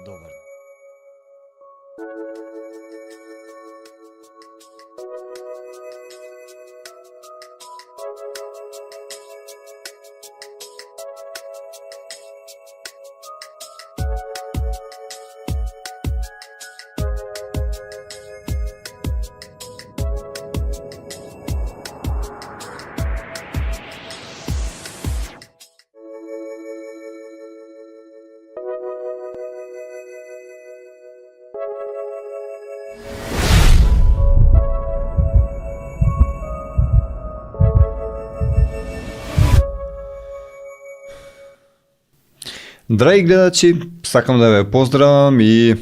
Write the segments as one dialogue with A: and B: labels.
A: Добар.
B: Драги гледачи, сакам да ве поздравам и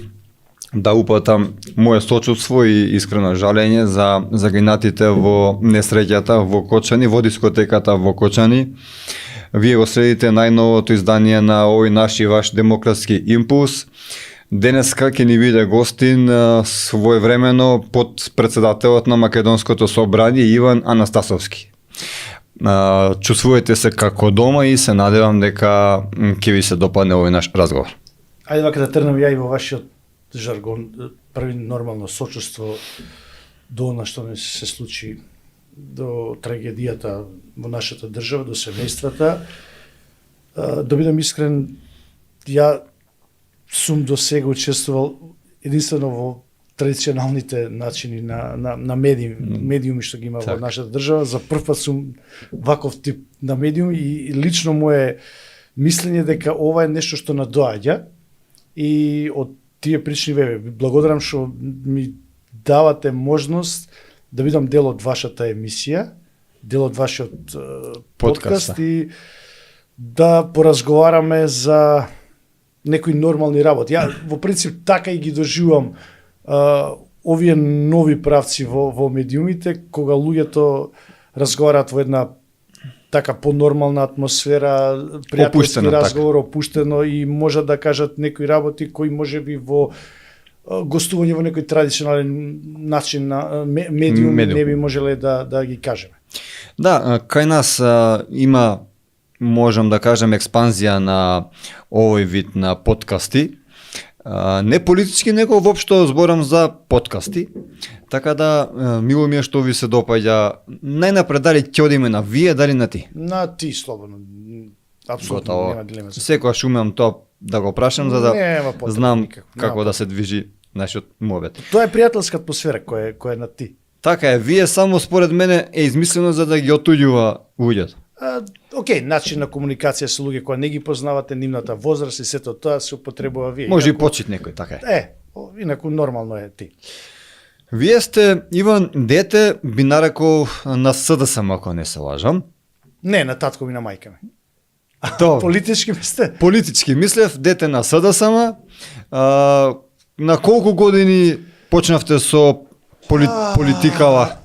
B: да упатам моје сочувство и искрено жалење за загинатите во несреќата во Кочани, во дискотеката во Кочани. Вие го следите најновото издание на овој наш и ваш демократски импулс. Денеска ќе ни биде гостин своевремено под председателот на Македонското собрание Иван Анастасовски. Чувствувате се како дома и се надевам дека ќе ви се допадне овој наш разговор.
C: Ајде вака да тргнам ја и во вашиот жаргон, први нормално сочувство до она што не се случи, до трагедијата во нашата држава, до семејствата. Да бидам искрен, ја сум до сега учествувал единствено во традиционалните начини на медиуми што ги има во нашата држава. За прв пат сум ваков тип на медиум и лично мое мислење дека ова е нешто што надоаѓа и од тие причини ве благодарам што ми давате можност да бидам дел од вашата емисија, дел од вашиот подкаст и да поразговараме за некои нормални работи. Ја во принцип така и ги доживувам овие нови правци во медиумите, кога луѓето разговараат во една така понормална атмосфера, пријателски разговор, опуштено и можат да кажат некои работи кои можеби во гостување во некој традиционален начин на медиум не би можеле да ги кажеме.
B: Да, кај нас има, можам да кажем, експанзија на овој вид на подкасти. Не политички, него воопшто зборам за подкасти. Така да, мило ми е што ви се допаѓа. Најнапред, дали ќе одиме на вие, дали на ти?
C: На ти, слободно. Апсолутно нема дилема.
B: Секогаш умеам тоа да го прашам, за да знам како да се движи нашиот муабет.
C: Тоа е пријателска атмосфера која е на ти.
B: Така е, вие само според мене е измислено за да ги отуѓува луѓето.
C: Океј, начин на комуникација со луѓе кои не ги познавате, нивната возраст и сето тоа се употребува вие.
B: Може и почит некој, така е.
C: Инаку нормално е ти.
B: Вие сте, Иван, дете, би нарекол на СДСМ, ако не се лажам.
C: Не, на татко ми, на мајка ми. Политички ми сте?
B: Политички мислев, дете на СДСМ. На колку години почнавте со политикава?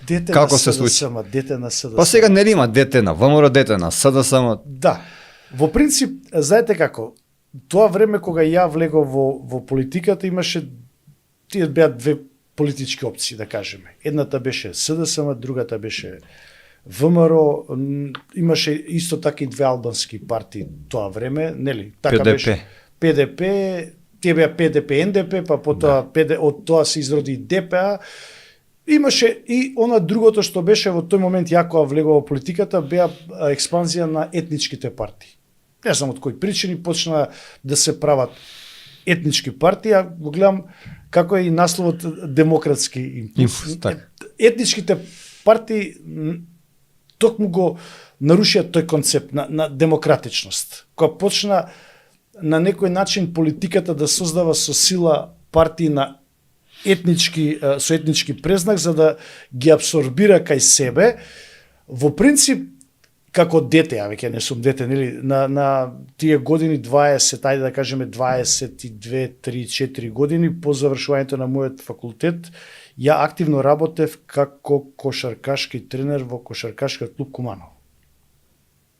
C: Дете
B: како
C: на
B: се случи?
C: Дете на СДСМ.
B: Па сега не има дете на ВМРО, дете на СДСМ.
C: Да. Во принцип, знаете како, тоа време кога ја влегов во политиката имаше, тие беа две политички опции, да кажеме. Едната беше СДСМ, другата беше ВМРО, имаше исто така и две албански партии тоа време, нели? Така
B: ПДП.
C: беше ПДП, тие беа ПДП, НДП, па потоа од тоа се изроди ДПА. Имаше и она другото што беше во тој момент јако влегува во политиката, беа експанзија на етничките партии. Не знам од кои причини почна да се прават етнички партии, а го гледам како е и насловот демократски импулс. Етничките партии токму го нарушија тој концепт на демократичност. Кога почна на некој начин политиката да создава со сила партии на со етнички презнак за да ги абсорбира кај себе, во принцип како дете, ја веќе не сум дете, нели, на тие години 20, ајде да кажеме 22, 3, 4 години по завршувањето на мојот факултет, ја активно работев како кошаркашки тренер во кошаркашкиот клуб Куманово.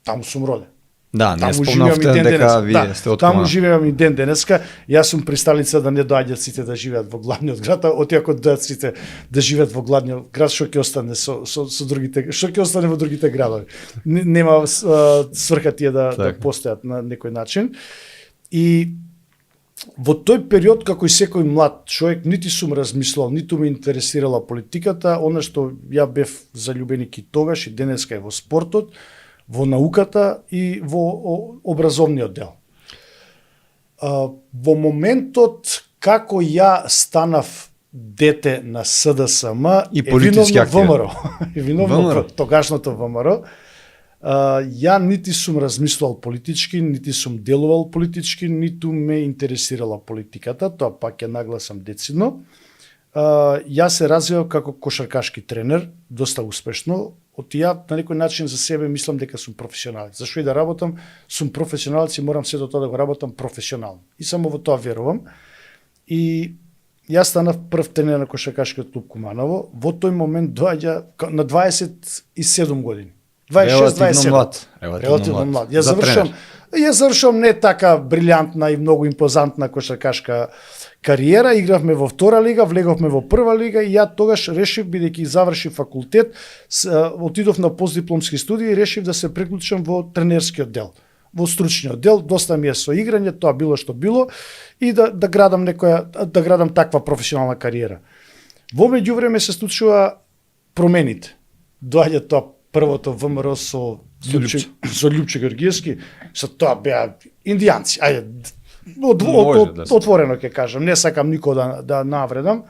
C: Таму сум роден.
B: Да, не спомнавте дека вие сте од
C: таму живеам и ден денеска. Јас сум присталица да не доаѓаат сите да живеат во главниот град, а отиако доаѓаат сите да живеат во главниот град, што ќе остане со другите, што ќе остане во другите градови. Нема сврха тие да постојат на некој начин. И Во тој период, како и секој млад човек, нити сум размислувал, ниту ме интересирала политиката, она што ја бев залюбеник и тогаш и денеска е во спортот, во науката и во образовниот дел. Во моментот како ја станав дете на СДСМ
B: И политички активен.
C: ВМРО, и виновно
B: ВМРО.
C: тогашното ВМРО, ја нити сум размислувал политички, нити сум делувал политички, ниту ме интересирала политиката, тоа пак ја нагласам децидно. Ја се развивав како кошаркашки тренер, доста успешно. Од ја на некој начин за себе мислам дека сум професионалец. Зашто и да работам, сум професионалец и морам сето тоа да го работам професионално. И само во тоа верувам. И јас станав прв тренер на кошаркашкиот клуб Куманово. Во тој момент доаѓа на 27 години. 26-27.
B: млад.
C: Релативно млад.
B: За тренер.
C: Ја завршувам не така брилјантна и многу импозантна кошаркашка кариера, игравме во втора лига, влеговме во прва лига и ја тогаш решив, бидејќи завршив факултет, отидов на постдипломски студии и решив да се приклучам во тренерскиот дел, во стручниот дел, доста ми е со играње, тоа било што било и да градам таква професионална кариера. Во меѓувреме се случува промените. Доаѓа тоа првото ВМРО со Љупче Георгиевски, со тоа беа индијанци. Отворено ќе кажам, не сакам никој да навредам.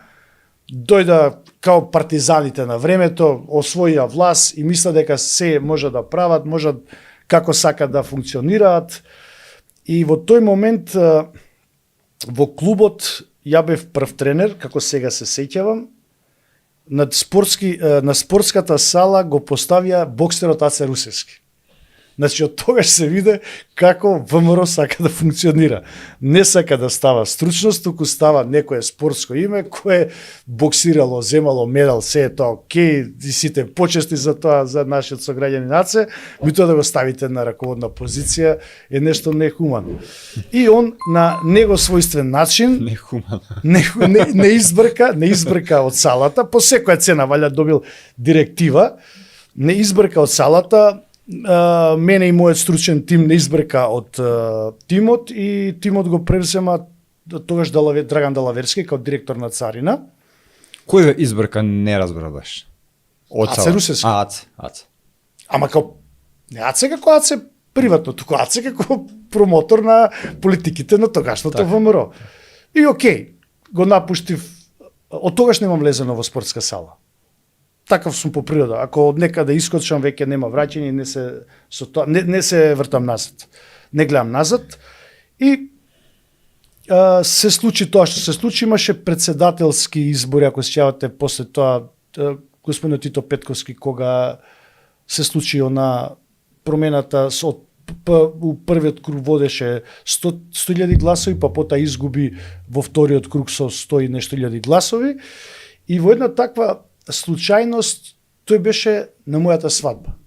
C: Дојда као партизаните на времето, освоија власт и мисля дека се може да прават, може како сакат да функционираат. И во тој момент во клубот ја бев прв тренер, како сега се сеќавам. На спортската сала го поставија боксерот Аце Русевски. Значи, од тогаш се виде како ВМРО сака да функционира. Не сака да става стручност, туку става некое спортско име кое боксирало, земало медал, се е тоа окей, и сите почести за тоа, за нашиот сограѓанин Аце, меѓутоа да го ставите на раководна позиција е нешто нехумано. И он на него својствен начин не избрка од салата, по секоја цена валја добил директива, не избрка од салата, мене и мојот стручен тим не избрка од тимот и тимот го превзема тогаш Драган Далаверски како директор на Царина.
B: Кој избрка не разбра баш?
C: Аце Русевски.
B: Аце.
C: Ама не Аце како Аце приватно, туку Аце како промотор на политиките на тогашното ВМРО. И окей, го напуштив, од тогаш немам влезено во спортска сала. Такав сум по природа. Ако од некаде искочам, веќе нема враќање, не се вртам назад. Не гледам назад. И се случи тоа што се случи, имаше председателски избори, ако се сеќавате, после тоа господин Тито Петковски, кога се случи она промената у првиот круг водеше 100.000 гласови, па потоа изгуби во вториот круг со 100 и нешто илјади гласови. И во една таква случајност, тој беше на мојата свадба.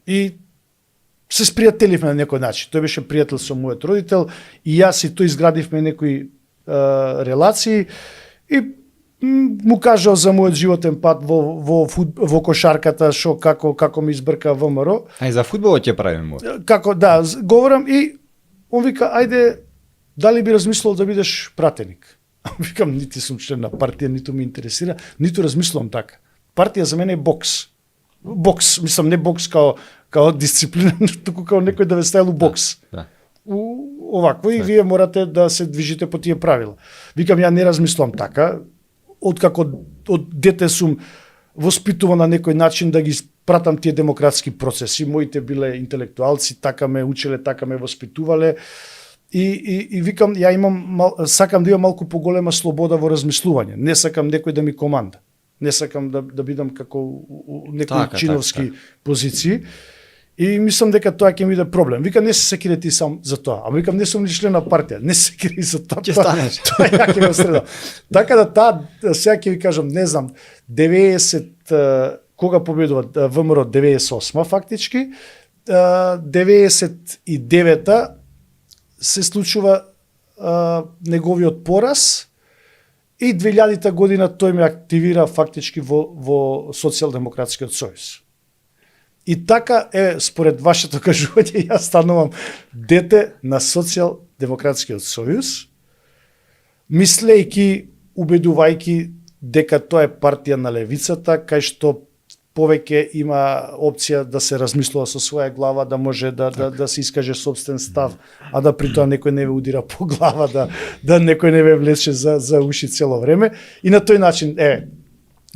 C: И се спријателивме на некој начин. Тој беше пријател со мојот родител и јас и тој изградивме некои релации и му кажал за мојот животен пат во кошарката, шо како ми избрка ВМРО.
B: А и за фудбалот ќе правиме.
C: Како да, говорам и он вика ајде дали би размислил да бидеш пратеник. Викам, нити сум член на партија, ниту ми интересира, ниту размислувам така. Партија за мене е бокс. Бокс, мислам, не бокс као дисциплина, туку као некој да ве ставил у бокс.
B: Да.
C: Овакво и вие морате да се движите по тие правила. Викам, ја не размислувам така, откако од дете сум воспитуван на некој начин да ги пратам тие демократски процеси. Моите биле интелектуалци, така ме учеле, така ме воспитувале. И викам, ја сакам да имам малку поголема слобода во размислување. Не сакам некој да ми команда. Не сакам да бидам како некои чиновски позиции. И мислам дека тоа ќе ми биде проблем. Викам, не се секире ти сам за тоа. Ама викам, не сум ни член на партија. Не се секире за тоа.
B: Ќе станеш.
C: Тоа ја ќе го средам. Така да сега ќе ви кажам, не знам, 90 кога победува ВМРО 98 фактички, 99 се случува неговиот пораз и 2000 година тој ме активира фактички во Социјалдемократскиот сојуз. И така според вашето кажување, јас станувам дете на Социјалдемократскиот сојуз, мислејќи, убедувајќи дека тоа е партија на левицата, кај што повеќе има опција да се размислува со своја глава, да може да се искаже собствен став, а да при тоа некој не ве удира по глава, да некој не ве влече за уши цело време. И на тој начин,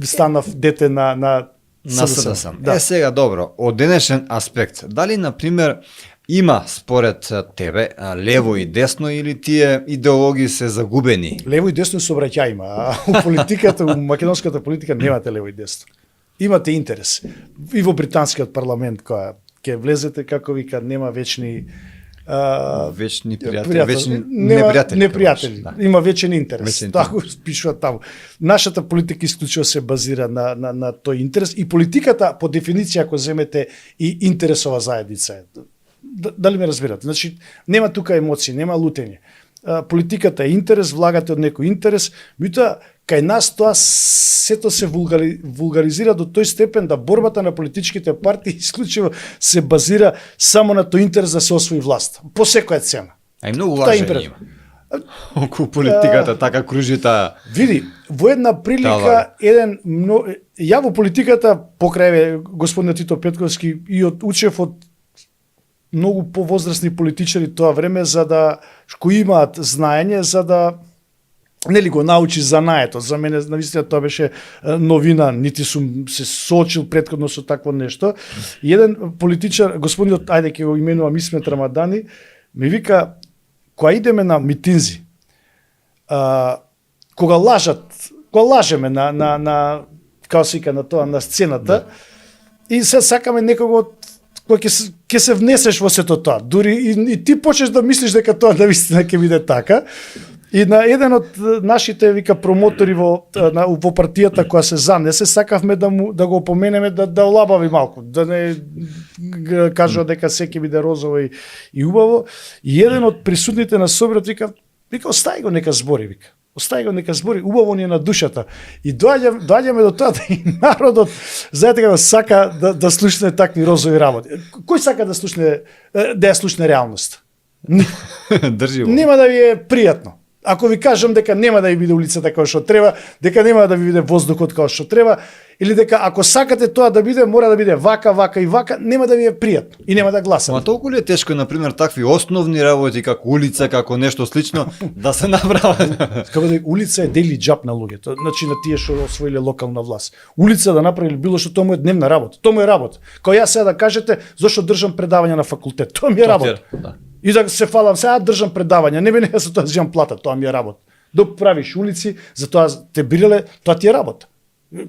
C: станав дете на
B: СДСМ.
C: Да.
B: Сега добро, од денешен аспект, дали на пример има според тебе лево и десно или тие идеологии се загубени?
C: Лево и десно сообраќај има, а у политиката, у македонската политика немате лево и десно. Имате интерес. И во британскиот парламент која ќе влезете, како вика, нема вечни
B: вечни пријатели, вечни непријатели.
C: Непријатели.
B: Да.
C: Има вечен интерес.
B: Вечен
C: Така пишува таму. Нашата политика исклучиво се базира на тој интерес и политиката по дефиниција ако земете и интересова заедница е. Дали ме разбирате? Значи нема тука емоции, нема лутење. Политиката е интерес, влагате од некој интерес, меѓутоа кај нас тоа сето се вулгаризира до тој степен да борбата на политичките партии исклучиво се базира само на тој интерес да се освои власт, по секоја цена.
B: А и многу
C: Тоа е
B: лажење има. Околу политиката, така кружи таа.
C: Види, во една прилика ја во политиката покрај господинот Тито Петковски и учев од многу повозрасни политичари тоа време за да кои имаат знаење за да нели го научи занаето. За мене навистина тоа беше новина, нити сум се соочил претходно со такво нешто. И еден политичар, господинот, ајде ќе го именувам Исмет Рамадани, ми вика кога идеме на митинзи, кога лажеме на како се вика на тоа на сцената, и се сакаме некого кој ќе се внесеш во сето тоа. Дури и ти почнеш да мислиш дека тоа навистина ќе биде така. И на еден од нашите вика промотори во партијата која се занесе, сакавме да го опоменеме да олабави малку, да не кажува дека се ќе биде розово и убаво. И еден од присутните на соборот вика остави го нека збори, вика. Остави го нека збори, убаво ни е на душата. И доаѓаме до тоа да и народот, знаете како сака да слушне такви розови работи. Кој сака да ја слушне реалност?
B: Држи го.
C: Нема да ви е пријатно. Ако ви кажам дека нема да ви биде улицата како што треба, дека нема да ви биде воздухот како што треба, или дека ако сакате тоа да биде, мора да биде вака и вака, нема да ви е пријатно и нема да гласате.
B: Ама толку ли е тешко, например, такви основни работи како улица, како нешто слично, да се направат?
C: Како да улица е дели џаб на луѓето, значи на тие што освоиле локална власт. Улица да направи било што тоа му е дневна работа. Тоа му е работа. Кога јас сега да кажете зошто држам предавања на факултет, тоа ми е работа.
B: Да.
C: И да се фалам, сега држам предавања, не бе за тоа земам плата, тоа ми е работа. Да правиш улици, за тоа те бирале, тоа ти е работа.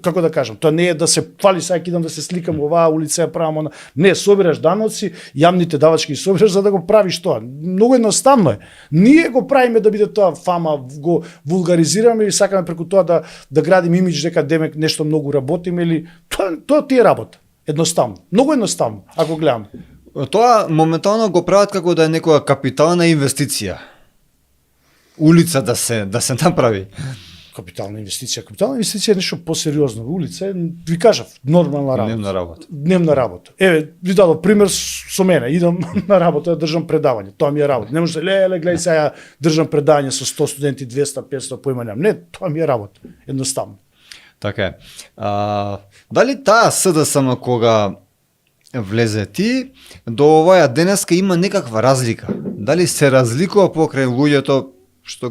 C: Како да кажам, тоа не е да се фали, сега идам да се сликам оваа улица ја правам, не, собираш даноци, јамните давачки собираш за да го правиш тоа. Многу едноставно е. Ние го правиме да биде тоа фама, го вулгаризираме и сакаме преку тоа да градиме имидж дека демек нешто многу работиме или тоа ти е работа. Едноставно. Многу едноставно, ако гледам.
B: Тоа моментално го прават како да е некоја капитална инвестиција. Улица да се направи.
C: Капитална инвестиција е нешто посериозно. Улица е, ви кажав, нормална работа. Дневна работа. Еве, ви дадов пример со мене. Идам на работа, држам предавање. Тоа ми е работа. Не може гледај сега држам предавање со 100 студенти, 200, 500 поима немам. Не, тоа ми е работа. Едноставно.
B: Така е. Дали таа СДСМ кога влезе ти, до оваја денеска има некаква разлика? Дали се разликува покрај луѓето што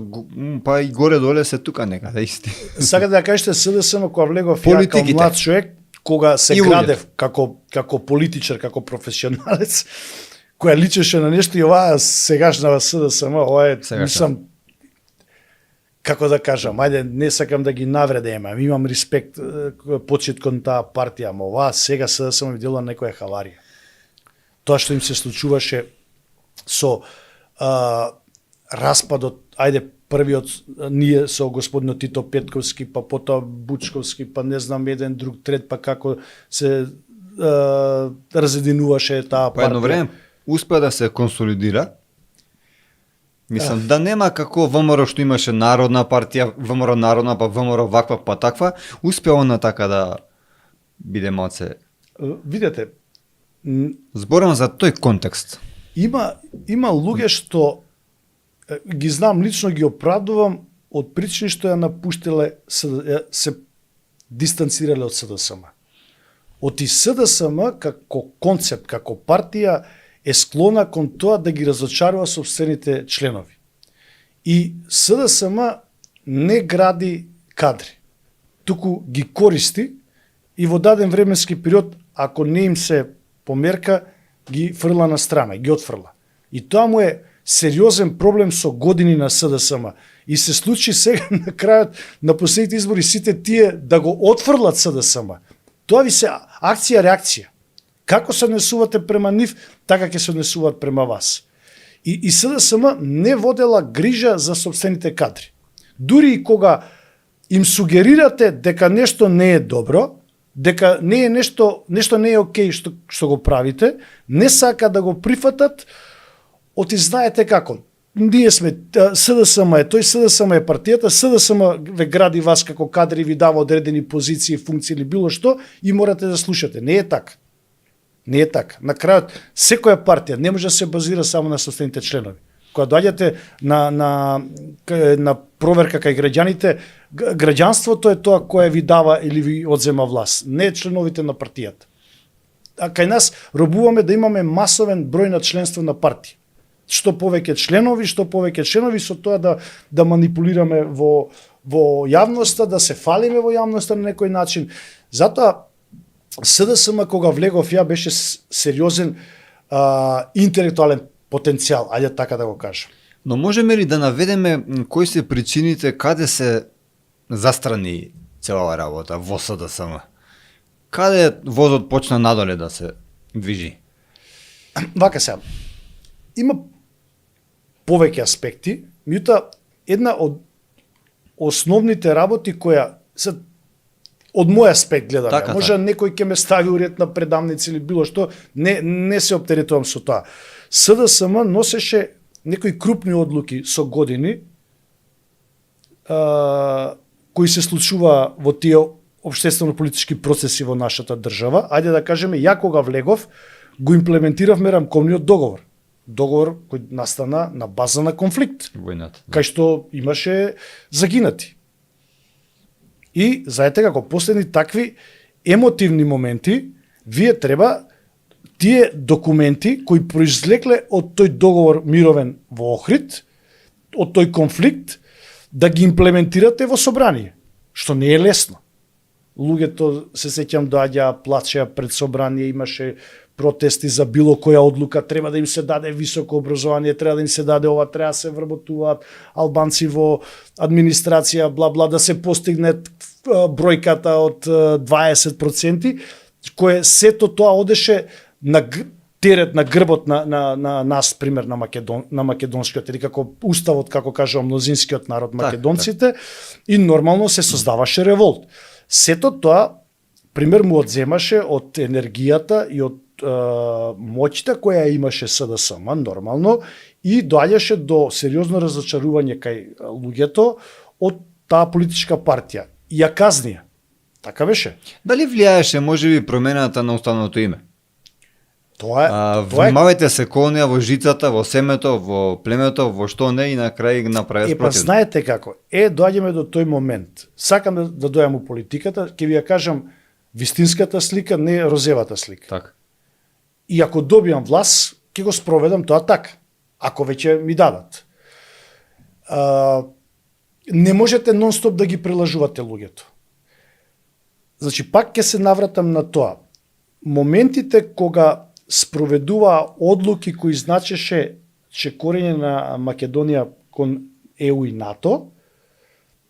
B: па и горе-доле се тука некаде исти?
C: Сакате да кажете СДСМ кога влегов ја како млад човек, кога се градев како политичар, како професионалец, која личеше на нешто и оваа сегашна СДСМ, ова е, мислам, како да кажам, ајде, не сакам да ги навредам, имам респект, почит кон таа партија, ама оваа сега СДСМ видела некоја халарија. Тоа што им се случуваше со распадот, ајде, првиот ние со господинот Тито Петковски, па потоа Бучковски, па не знам, еден друг трет, па како се разединуваше таа партија.
B: По едно време успеа да се консолидира. Мислам, да нема како ВМРО што имаше народна партија, ВМРО народна, па ВМРО ваква, па таква, успеа она така да биде малце.
C: Видете,
B: Зборам за тој контекст.
C: Има луѓе што ги знам лично, ги оправдувам од причини што ја напуштиле, се дистанцирале од СДСМ. Оти СДСМ како концепт, како партија е склона кон тоа да ги разочарува сопствените членови. И СДСМ не гради кадри, туку ги користи и во даден временски период, ако не им се померка, ги фрла на страна, ги отфрла. И тоа му е сериозен проблем со години на СДСМ. И се случи сега на крајот на последните избори сите тие да го отфрлат СДСМ. Тоа ви се акција-реакција. Како се однесувате према нив, така ќе се однесуваат према вас. И СДСМ не водела грижа за сопствените кадри. Дури и кога им сугерирате дека нешто не е добро, дека не е нешто не е окей што го правите, не сака да го прифатат, оти знаете како. Ние сме СДСМ е тој, СДСМ е партијата, СДСМ ве гради вас како кадри, ви дава одредени позиции, функции или било што и морате да слушате. Не е така. Не е така. На крајот секоја партија не може да се базира само на сопствените членови. Кога доаѓате на проверка кај граѓаните, граѓанството е тоа кое ви дава или ви одзема власт, не членовите на партијата. А кај нас робуваме да имаме масовен број на членство на партија. Што повеќе членови со тоа да манипулираме во јавноста, да се фалиме во јавноста на некој начин. Затоа СДСМ кога влегов ја беше сериозен интелектуален потенцијал, ајде така да го кажам.
B: Но можеме ли да наведеме кои се причините каде се застрани целава работа во СДСМ? Каде возот почна надоле да се движи?
C: Вака сега, има повеќе аспекти, меѓутоа една од основните работи која се од мој аспект гледам,
B: така,
C: може некој ќе ме стави уред на предавници или било што, не се оптеретувам со тоа. СДСМ носеше некои крупни одлуки со години кои се случува во тие општествено-политички процеси во нашата држава. Ајде да кажеме, ја кога влегов, го имплементиравме рамковниот договор. Договор кој настана на база на конфликт.
B: Војната.
C: Кај што имаше загинати. И знаете како последни такви емотивни моменти, вие треба тие документи кои произлекле од тој договор мировен во Охрид, од тој конфликт, да ги имплементирате во собрание, што не е лесно. Луѓето, се сеќам, доаѓа, плачеа пред собрание, имаше протести за било која одлука, треба да им се даде високо образование, треба да им се даде ова, треба да се вработуваат албанци во администрација, бла-бла, да се постигне бројката од 20%, кое сето тоа одеше на терет на грбот на нас, пример на македонскиот, или како уставот, како кажува мнозинскиот народ, македонците, и нормално се создаваше револт. Сето тоа, пример, му одземаше од енергијата и од моќта која имаше СДСМ, нормално, и доаѓаше до сериозно разочарување кај луѓето од таа политичка партија. И ја казнија. Така беше.
B: Дали влијаеше можеби промената на уставното име?
C: Тоа е.
B: Внимавајте се конија во жицата, во семето, во племето, во што не, и на крај направи спротивно.
C: Па знаете како, доаѓаме до тој момент. Сакам да дојам у политиката, ќе ви ја кажам вистинската слика, не розевата слика.
B: Така.
C: И ако добијам власт, ќе го спроведам тоа така, ако веќе ми дадат. Не можете нон-стоп да ги прелажувате луѓето. Значи, пак ќе се навратам на тоа. Моментите кога спроведуваа одлуки кои значеше чекорење на Македонија кон ЕУ и НАТО,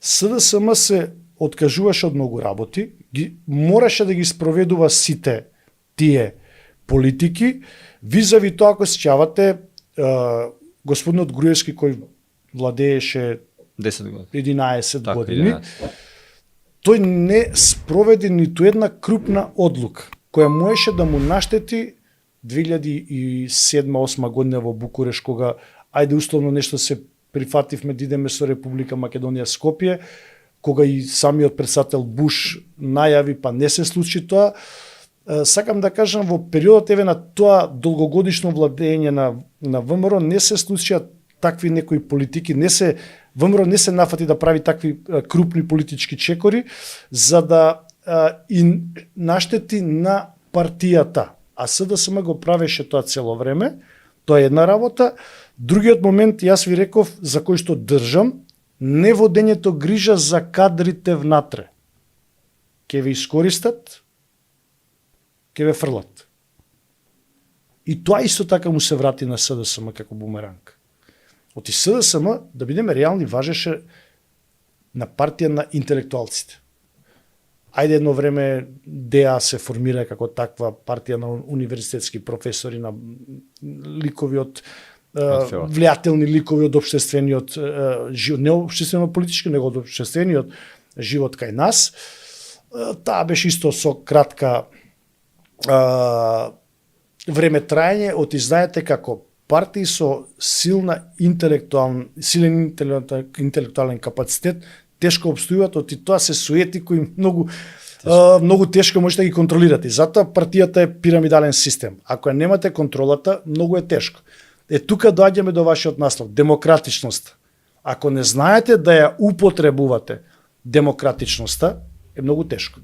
C: СДСМ се откажуваше од многу работи, мораше да ги спроведува сите тие политики, визави тоа ако сеќавате господинот Груевски кој владееше 11 години, тој не спроведе ниту една крупна одлука која можеше да му наштети 2007-2008 година во Букуреш, кога ајде условно нешто се прифативме да идеме со Република Македонија Скопје, кога и самиот председател Буш најави, па не се случи тоа, сакам да кажам, во периодот еве на тоа долгогодишно владење на ВМРО не се случија такви некои политики, ВМРО не се нафати да прави такви крупни политички чекори за да и наштети на партијата. А СДСМ го правеше тоа цело време. Тоа е една работа. Другиот момент, јас ви реков, за кој што држам, не водењето грижа за кадрите внатре. Ке ве искористат, ке ве фрлат. И тоа исто така му се врати на СДСМ како бумеранг. Оти СДСМ, да бидеме реални, важеше на партија на интелектуалците. Ајде едно време ДА се формира како таква партија на универзитетски професори, на ликови од влијателни ликови од општествениот живот, не општествено-политички, него од општествениот живот кај нас. Таа беше исто со кратка време траење, оти знаете како партии со силен интелектуален капацитет тешко обстојуваат, оти тоа се суети кои многу тешко можете да ги контролирате. Затоа партијата е пирамидален систем. Ако ја немате контролата, многу е тешко. Тука доаѓаме до вашиот наслов, демократичноста. Ако не знаете да ја употребувате демократичноста, е многу тешко.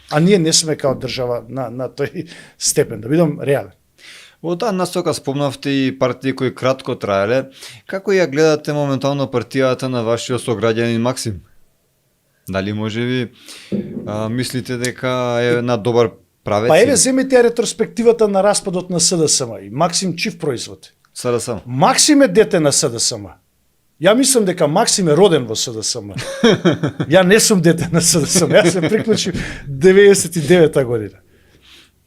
C: А ние не сме као држава на тој степен, да бидам реален.
B: Во таа насока спомнавте и партии кои кратко траеле. Како ја гледате моментално партијата на вашиот сограѓанин Максим? Дали можеби мислите дека е на добар правец?
C: Па еве земете ја ретроспективата на распадот на СДСМ и Максим чив производ?
B: СДСМ.
C: Максим е дете на СДСМ. Ја мислам дека Максим е роден во СДСМ. Ја не сум дете на СДСМ. Јас се приклучив 99-та година.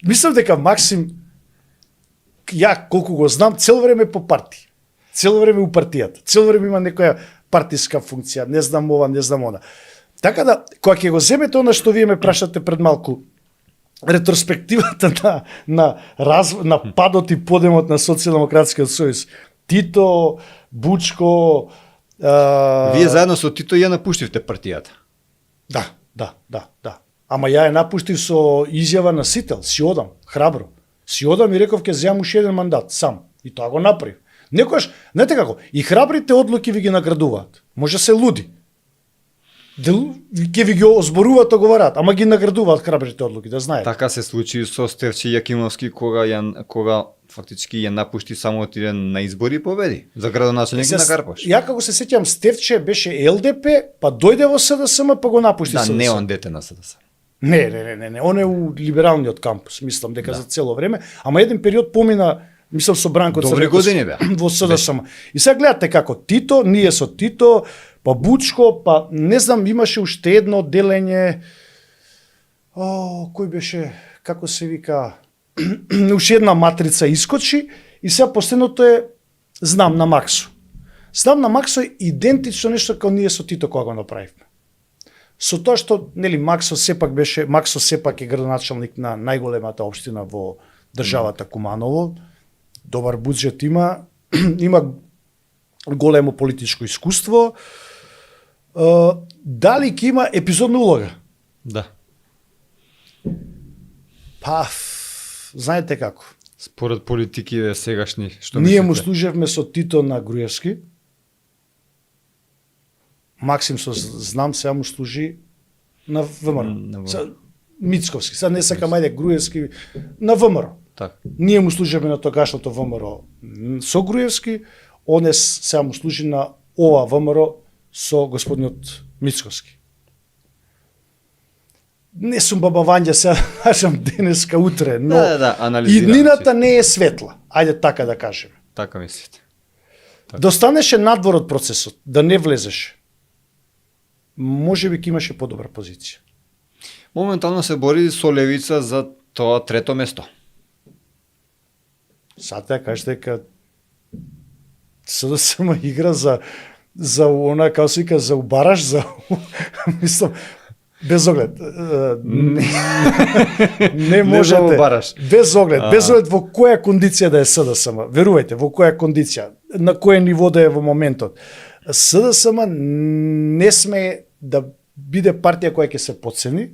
C: Мислам дека Максим, ја колку го знам, цело време по партија. Цело време у партијата. Цело време има некоја партиска функција, не знам ова, не знам она. Така да, кога ќе го земете она што вие ме прашате пред малку, ретроспективата на падот и подемот на Социјалдемократскиот сојуз, Тито, Бучко,
B: Вие заедно со Тито ја напуштивте партијата.
C: Да. Ама ја ја напуштив со изјава на сител, си одам, храбро. Си одам и реков ќе земам уште еден мандат сам. И тоа го направив. Некојаш, знаете како, и храбрите одлуки ви ги наградуваат. Може се луди. Ќе ви ги озборуваат, оговараат, ама ги наградуваат храбрите одлуки, да знаете.
B: Така се случи со Стефче Јакимовски кога фактички ја напушти само отиде на избори и победи. За градоначелник ги накарпаш.
C: Ја како се сеќам, Стефче беше ЛДП, па дојде во СДСМ, па го напушти СДСМ.
B: Да, не он дете на СДСМ.
C: Не. Он е у либералниот кампус, мислам дека за цело време, ама еден период помина, мислам со Бранко
B: Добри години беа.
C: Во СДСМ. И сега гледате како Тито, ние со Тито, па Бучко, па не знам, имаше уште едно делење, кој беше, како се вика, уште една матрица искочи и сега последното е, знам на Максо. Знам на Максо е идентично нешто како ние со Тито кога го направивме. Со тоа што, нели, Максо сепак е градоначалник на најголемата општина во државата Куманово, добар буџет има, има големо политичко искуство. Дали ќе има епизодна улога?
B: Да.
C: Па, знаете како.
B: Според политики сегашни, што
C: ние
B: мислите?
C: му служевме со Тито на Груевски. Максим со знам сега му служи на ВМРО. Мицковски, сега не сакам ајде Груевски на ВМРО.
B: Так.
C: Ние му служиме на тогашното ВМРО со Груевски, он сега му служи на ова ВМРО со господинот Мицковски. Не сум баба Вања, сега кажам денеска утре, но
B: анализирам
C: иднината не е светла, ајде така да кажеме.
B: Така мислите.
C: Так. Да останеше надвор од процесот, да не влезеше, може би ќе имаше подобра позиција.
B: Моментално се бори со левица за тоа трето место.
C: Сата ја кажете дека СДСМ игра за она, како се вика, за убараш, за мислам, без оглед. Не можете.
B: Не убараш.
C: Без оглед во која кондиција да е СДСМ. Верувајте, во која кондиција, на кое ниво да е во моментот. СДСМ не сме да биде партија која ќе се потцени,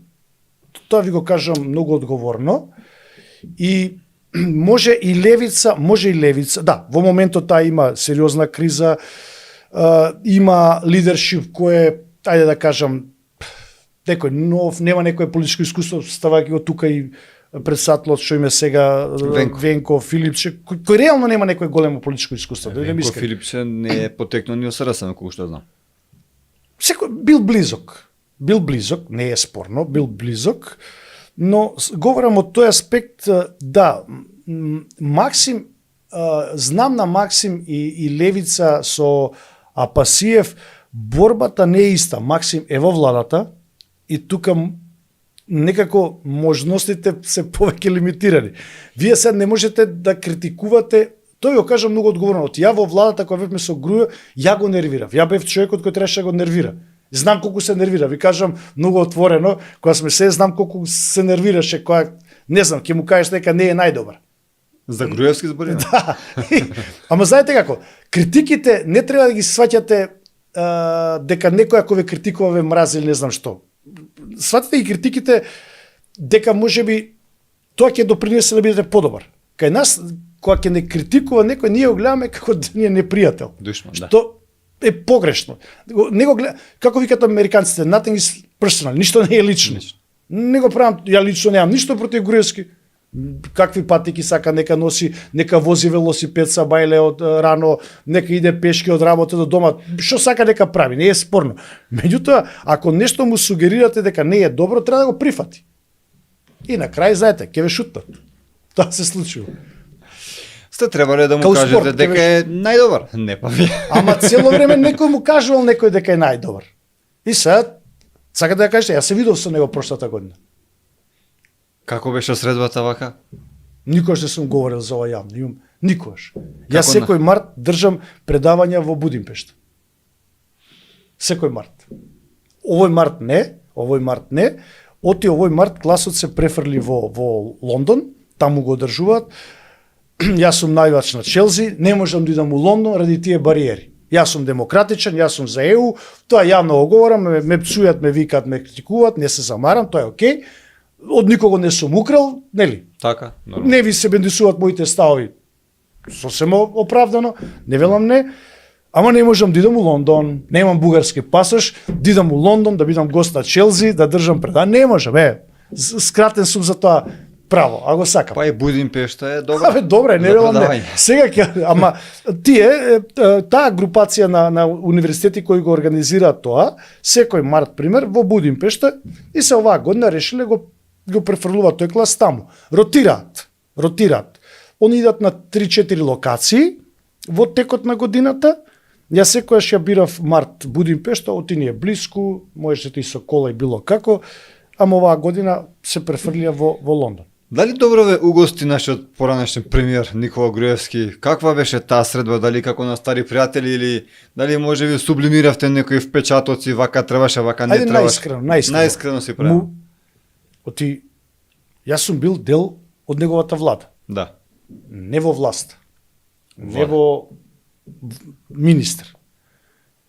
C: тоа ви го кажам многу одговорно, и може и левица, да, во моментот таа има сериозна криза, има лидершип кој, ајде да кажам, некој нов, нема некој политичко искуство, ставајќи го тука и председателот што име сега Венко Филипче, кој реално нема некој големо политичко искуство.
B: Венко Филипче не е потекнал ни од СРС, колку што знам.
C: Секој бил близок, не е спорно, бил близок, но говорам од тој аспект, да, Максим, знам на Максим и Левица со Апасиев, борбата не е иста. Максим е во владата и тука некако можностите се повеќе лимитирани. Вие сега не можете да критикувате, тој го кажа многу одговорно. Ја во владата кога бевме со Грујо, ја го нервирав. Ја бев човекот кој требаше да го нервира. Знам колку се нервира. Ви кажам многу отворено, кога сме се знам колку се нервираше, кога не знам, ќе му кажеш дека не е најдобар.
B: За Груевски збори?
C: Да. Ама знаете како, критиките не треба да ги сваќате дека некој ако ве критикува ве мрази или не знам што. Сватите ги критиките дека можеби тоа ќе допринесе да бидете подобар. Кај нас, кога ќе не критикува некој, ние го гледаме како да ни е непријател.
B: Душман, да.
C: Што е погрешно. Не го гледа, како викат американците, nothing is personal, ништо не е лично. Не го правам, ја лично немам ништо против Груевски. Какви патики сака, нека носи, нека вози велосипед са бајле од рано, нека иде пешки од работа до дома, што сака нека прави, не е спорно. Меѓутоа, ако нешто му сугерирате дека не е добро, треба да го прифати. И на крај, знаете, ќе ве шутнат. Тоа се случува.
B: Сте требале да му
C: Као
B: кажете
C: спорт,
B: дека е најдобар, не па ви.
C: Ама цело време некој му кажувал некој дека е најдобар. И сега, сакате да кажете, јас се видов со него прошлата година.
B: Како беше средбата вака?
C: Никогаш не сум говорил за ова јавно, имам никогаш. Јас
B: Како
C: секој март држам предавања во Будимпешта. Секој март. Овој март не. Оти овој март класот се префрли во Лондон, таму го одржуваат. Јас сум највач на Челси, не можам да идам у Лондон ради тие бариери. Јас сум демократичен, јас сум за ЕУ, тоа јавно го говорам, ме псујат, ме викаат, ме критикуваат, не се замарам, тоа е окей. Од никого не сум украл, нели?
B: Така, нормално.
C: Не ви се бендисуваат моите ставови. Сосема оправдано, не велам не. Ама не можам да идам у Лондон, немам бугарски пасош, да идам у Лондон, да бидам гост на Челси, да држам предавање, не можам, скратен сум за тоа право, а го сакам.
B: Па и Будимпешта е добра.
C: Абе, добре, не велам не. Сега ќе, ама тие, таа групација на универзитети кои го организираат тоа, секој март пример во Будимпешта и се оваа година решиле го префрлуваат тој клас таму. Ротираат. Они идат на 3-4 локации во текот на годината. Јас секојаш ја бирав март Будимпешта, оти ни е блиску, можете и со кола и било како, ама оваа година се префрлија во Лондон.
B: Дали добро ве угости нашиот поранешен премиер Никола Груевски? Каква беше таа средба? Дали како на стари пријатели или дали можеби сублимиравте некои впечатоци, вака требаше, вака не требаше? Најискрено си прави.
C: Оти, јас сум бил дел од неговата влада.
B: Да.
C: Не во власт. Не во министр.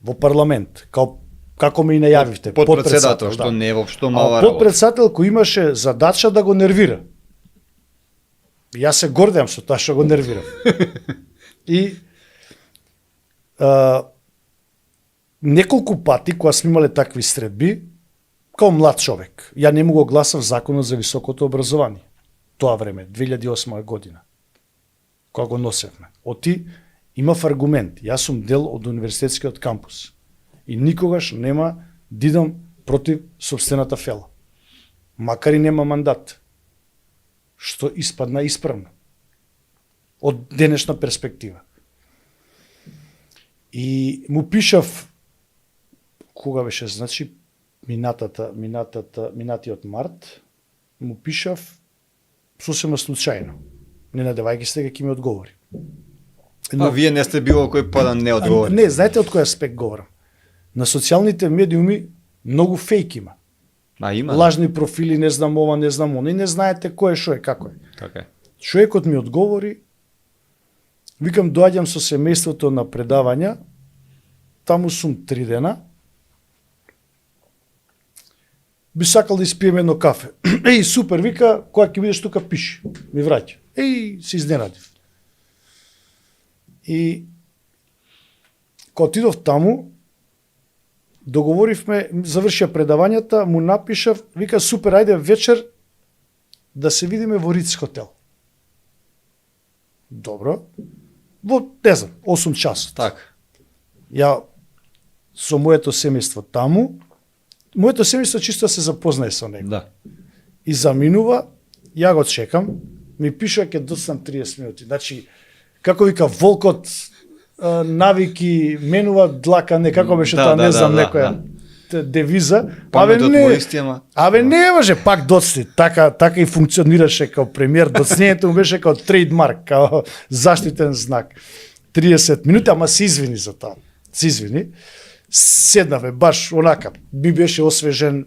C: Во парламент. Како ме и најавивте.
B: Подпредседател, што не е воопшто мала работа.
C: Подпредседател кој имаше задача да го нервира. Јас се гордеам со тоа што го нервирам. И неколку пати кога сме имале такви средби, као млад човек, ја не му го гласав законот за високото образование. Тоа време, 2008 година, кога го носевме. Оти имав аргумент. Јас сум дел од универзитетскиот кампус. И никогаш нема да идам против сопствената фела. Макар и нема мандат. Што испадна исправно. Од денешна перспектива. И му пишав, кога беше, значи, минатиот март, му пишав сосема случајно. Не надевајќи се дека ќе ми одговори.
B: А вие не сте било кој па да не одговори?
C: Не, знаете од кој аспект говорам? На социјалните медиуми многу фейк има.
B: Има.
C: Лажни профили, не знам ова, не знам она, и не знаете кој е, што е, како е.
B: Така е.
C: Човекот ми одговори, викам, доаѓам со семејството на предавања, таму сум 3 дена, би сакал да испием едно кафе. Еј, супер, вика, кога ќе бидеш тука, пиши. Ми враќа. Еј, се изненадив. И кога отидов таму, договоривме, завршија предавањата, му напишав, вика, супер, ајде вечер да се видиме во Риц хотел. Добро. Во, не знам, 8 часот.
B: Така.
C: Ја со моето семејство таму, моето семејство чисто се запознае со него.
B: Да.
C: И заминува, ја го чекам, ми пише ќе доцнам 30 минути. Значи, како вика волкот, навики менува длака, не како беше
B: Да,
C: таа,
B: да,
C: не знам,
B: да,
C: некоја девиза.
B: Паметот му исти, ама.
C: Абе не може, пак доцни. Така и функционираше као премиер. Доцнењето му беше као трейдмарк, као заштитен знак. 30 минути, ама се извини за тоа. Се извини. Седнаве, баш онака, ми беше освежен.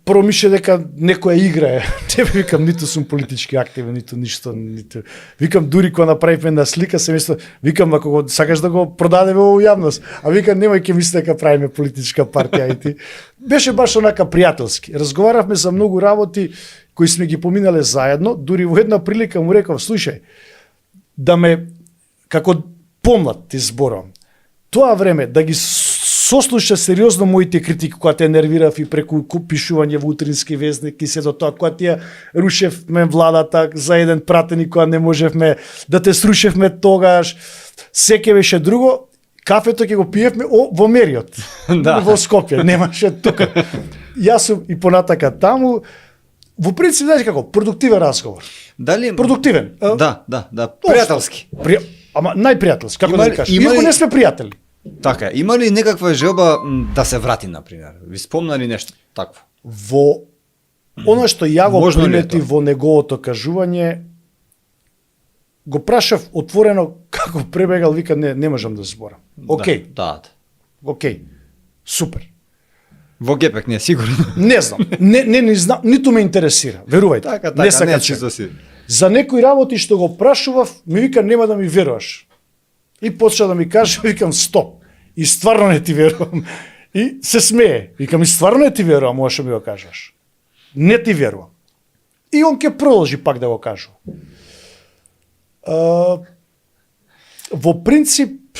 C: Прво мише дека некоја игра е. Не викам, ниту сум политички активен, ниту ништо, ниту. Викам, дури кога направивме една слика, семејство, викам, ако го сакаш да го продадеме во јавност, а викам, немој ќе мисли дека правиме политичка партија и ти. Беше баш онака пријателски. Разговаравме за многу работи кои сме ги поминале заедно, дури во една прилика му реков, слушај, да ме, како помлад ти зборам, тоа време да ги сослуша сериозно моите критики кога те нервирав и преку пишување во утрински вестник и се до тоа кога ти ја рушевме владата за еден пратеник кога не можевме да те срушевме тогаш, секе беше друго, кафето ќе го пиевме во Мериот,
B: Да.
C: во Скопје, немаше тука. Јас сум и понатака таму, во принцип, знаеш како, продуктивен разговор.
B: Дали
C: Продуктивен.
B: Да, пријателски.
C: Ама најпријателски, како
B: Има
C: да
B: ли-
C: ви кажеш.
B: има
C: Иако
B: ли-
C: не сме пријатели.
B: Така, има ли некаква желба да се врати, например? Ви спомна ли нешто такво?
C: Во она што ја го
B: Можно ли е
C: примети
B: тоа?
C: во неговото кажување, го прашав отворено како пребегал, вика не можам да зборам. Океј,
B: Да.
C: океј. Супер.
B: Во Гепек не сигурно.
C: Не знам, не знам, ниту ме интересира, верувајте.
B: Така,
C: не
B: не
C: сакам
B: чисто си.
C: За некои работи што го прашував, ми вика нема да ми веруваш. И почна да ми каже, викам стоп. И стварно не ти верувам. И се смее. Викам и стварно не ти верувам, можеш ми го кажеш. Не ти верувам. И он ќе продолжи пак да го кажува. Во принцип,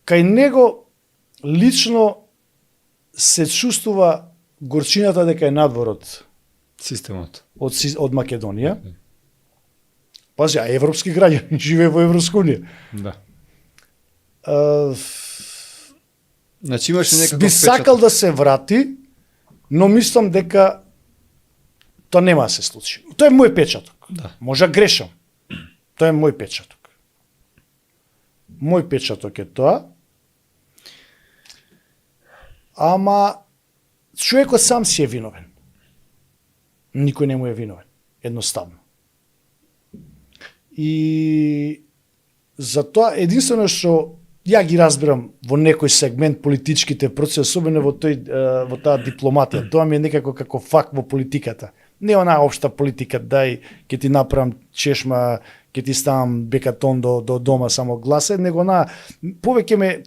C: кај него лично се чувствува горчината дека е надвор од
B: Системот.
C: од Македонија. Пази, а европски граѓани живее во Европска унија.
B: Да.
C: А,
B: Значи имаш ли некаков
C: би сакал да се врати, но мислам дека тоа нема да се случи. Тоа е мој печаток.
B: Да.
C: Можа грешам. Тоа е мој печаток. Мој печаток е тоа. Ама човекот сам си е виновен. Никој не му е виновен. Едноставно. И затоа единствено што ја ги разбирам во некој сегмент политичките процеси, особено во таа дипломатија. Тоа ми е некако како факт во политиката. Не онаа општа политика, дај ќе ти направам чешма, ќе ти ставам бекатон до дома само гласе, него на повеќе ме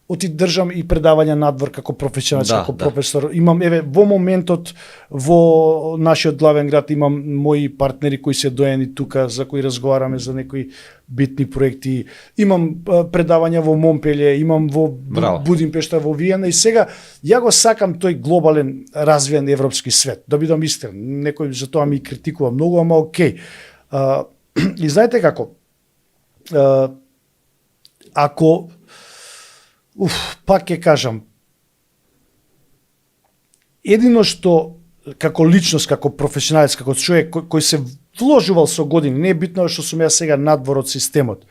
C: оти држам и предавања надвор како професионалец,
B: Да,
C: како
B: да.
C: професор. Имам во моментот во нашиот главен град имам мои партнери кои се доени тука за кои разговараме за некои битни проекти. Имам предавања во Монпелје, имам во
B: Браво.
C: Будимпешта, во Виена и сега ја го сакам тој глобален развиен европски свет. Да бидам искрен, некој за тоа ми критикува многу, ама окей. И знаете како? Ако пак ќе кажам, едино што како личност, како професионалец, како човек кој се вложувал со години, не е битно што сум јас сега надвор од системот.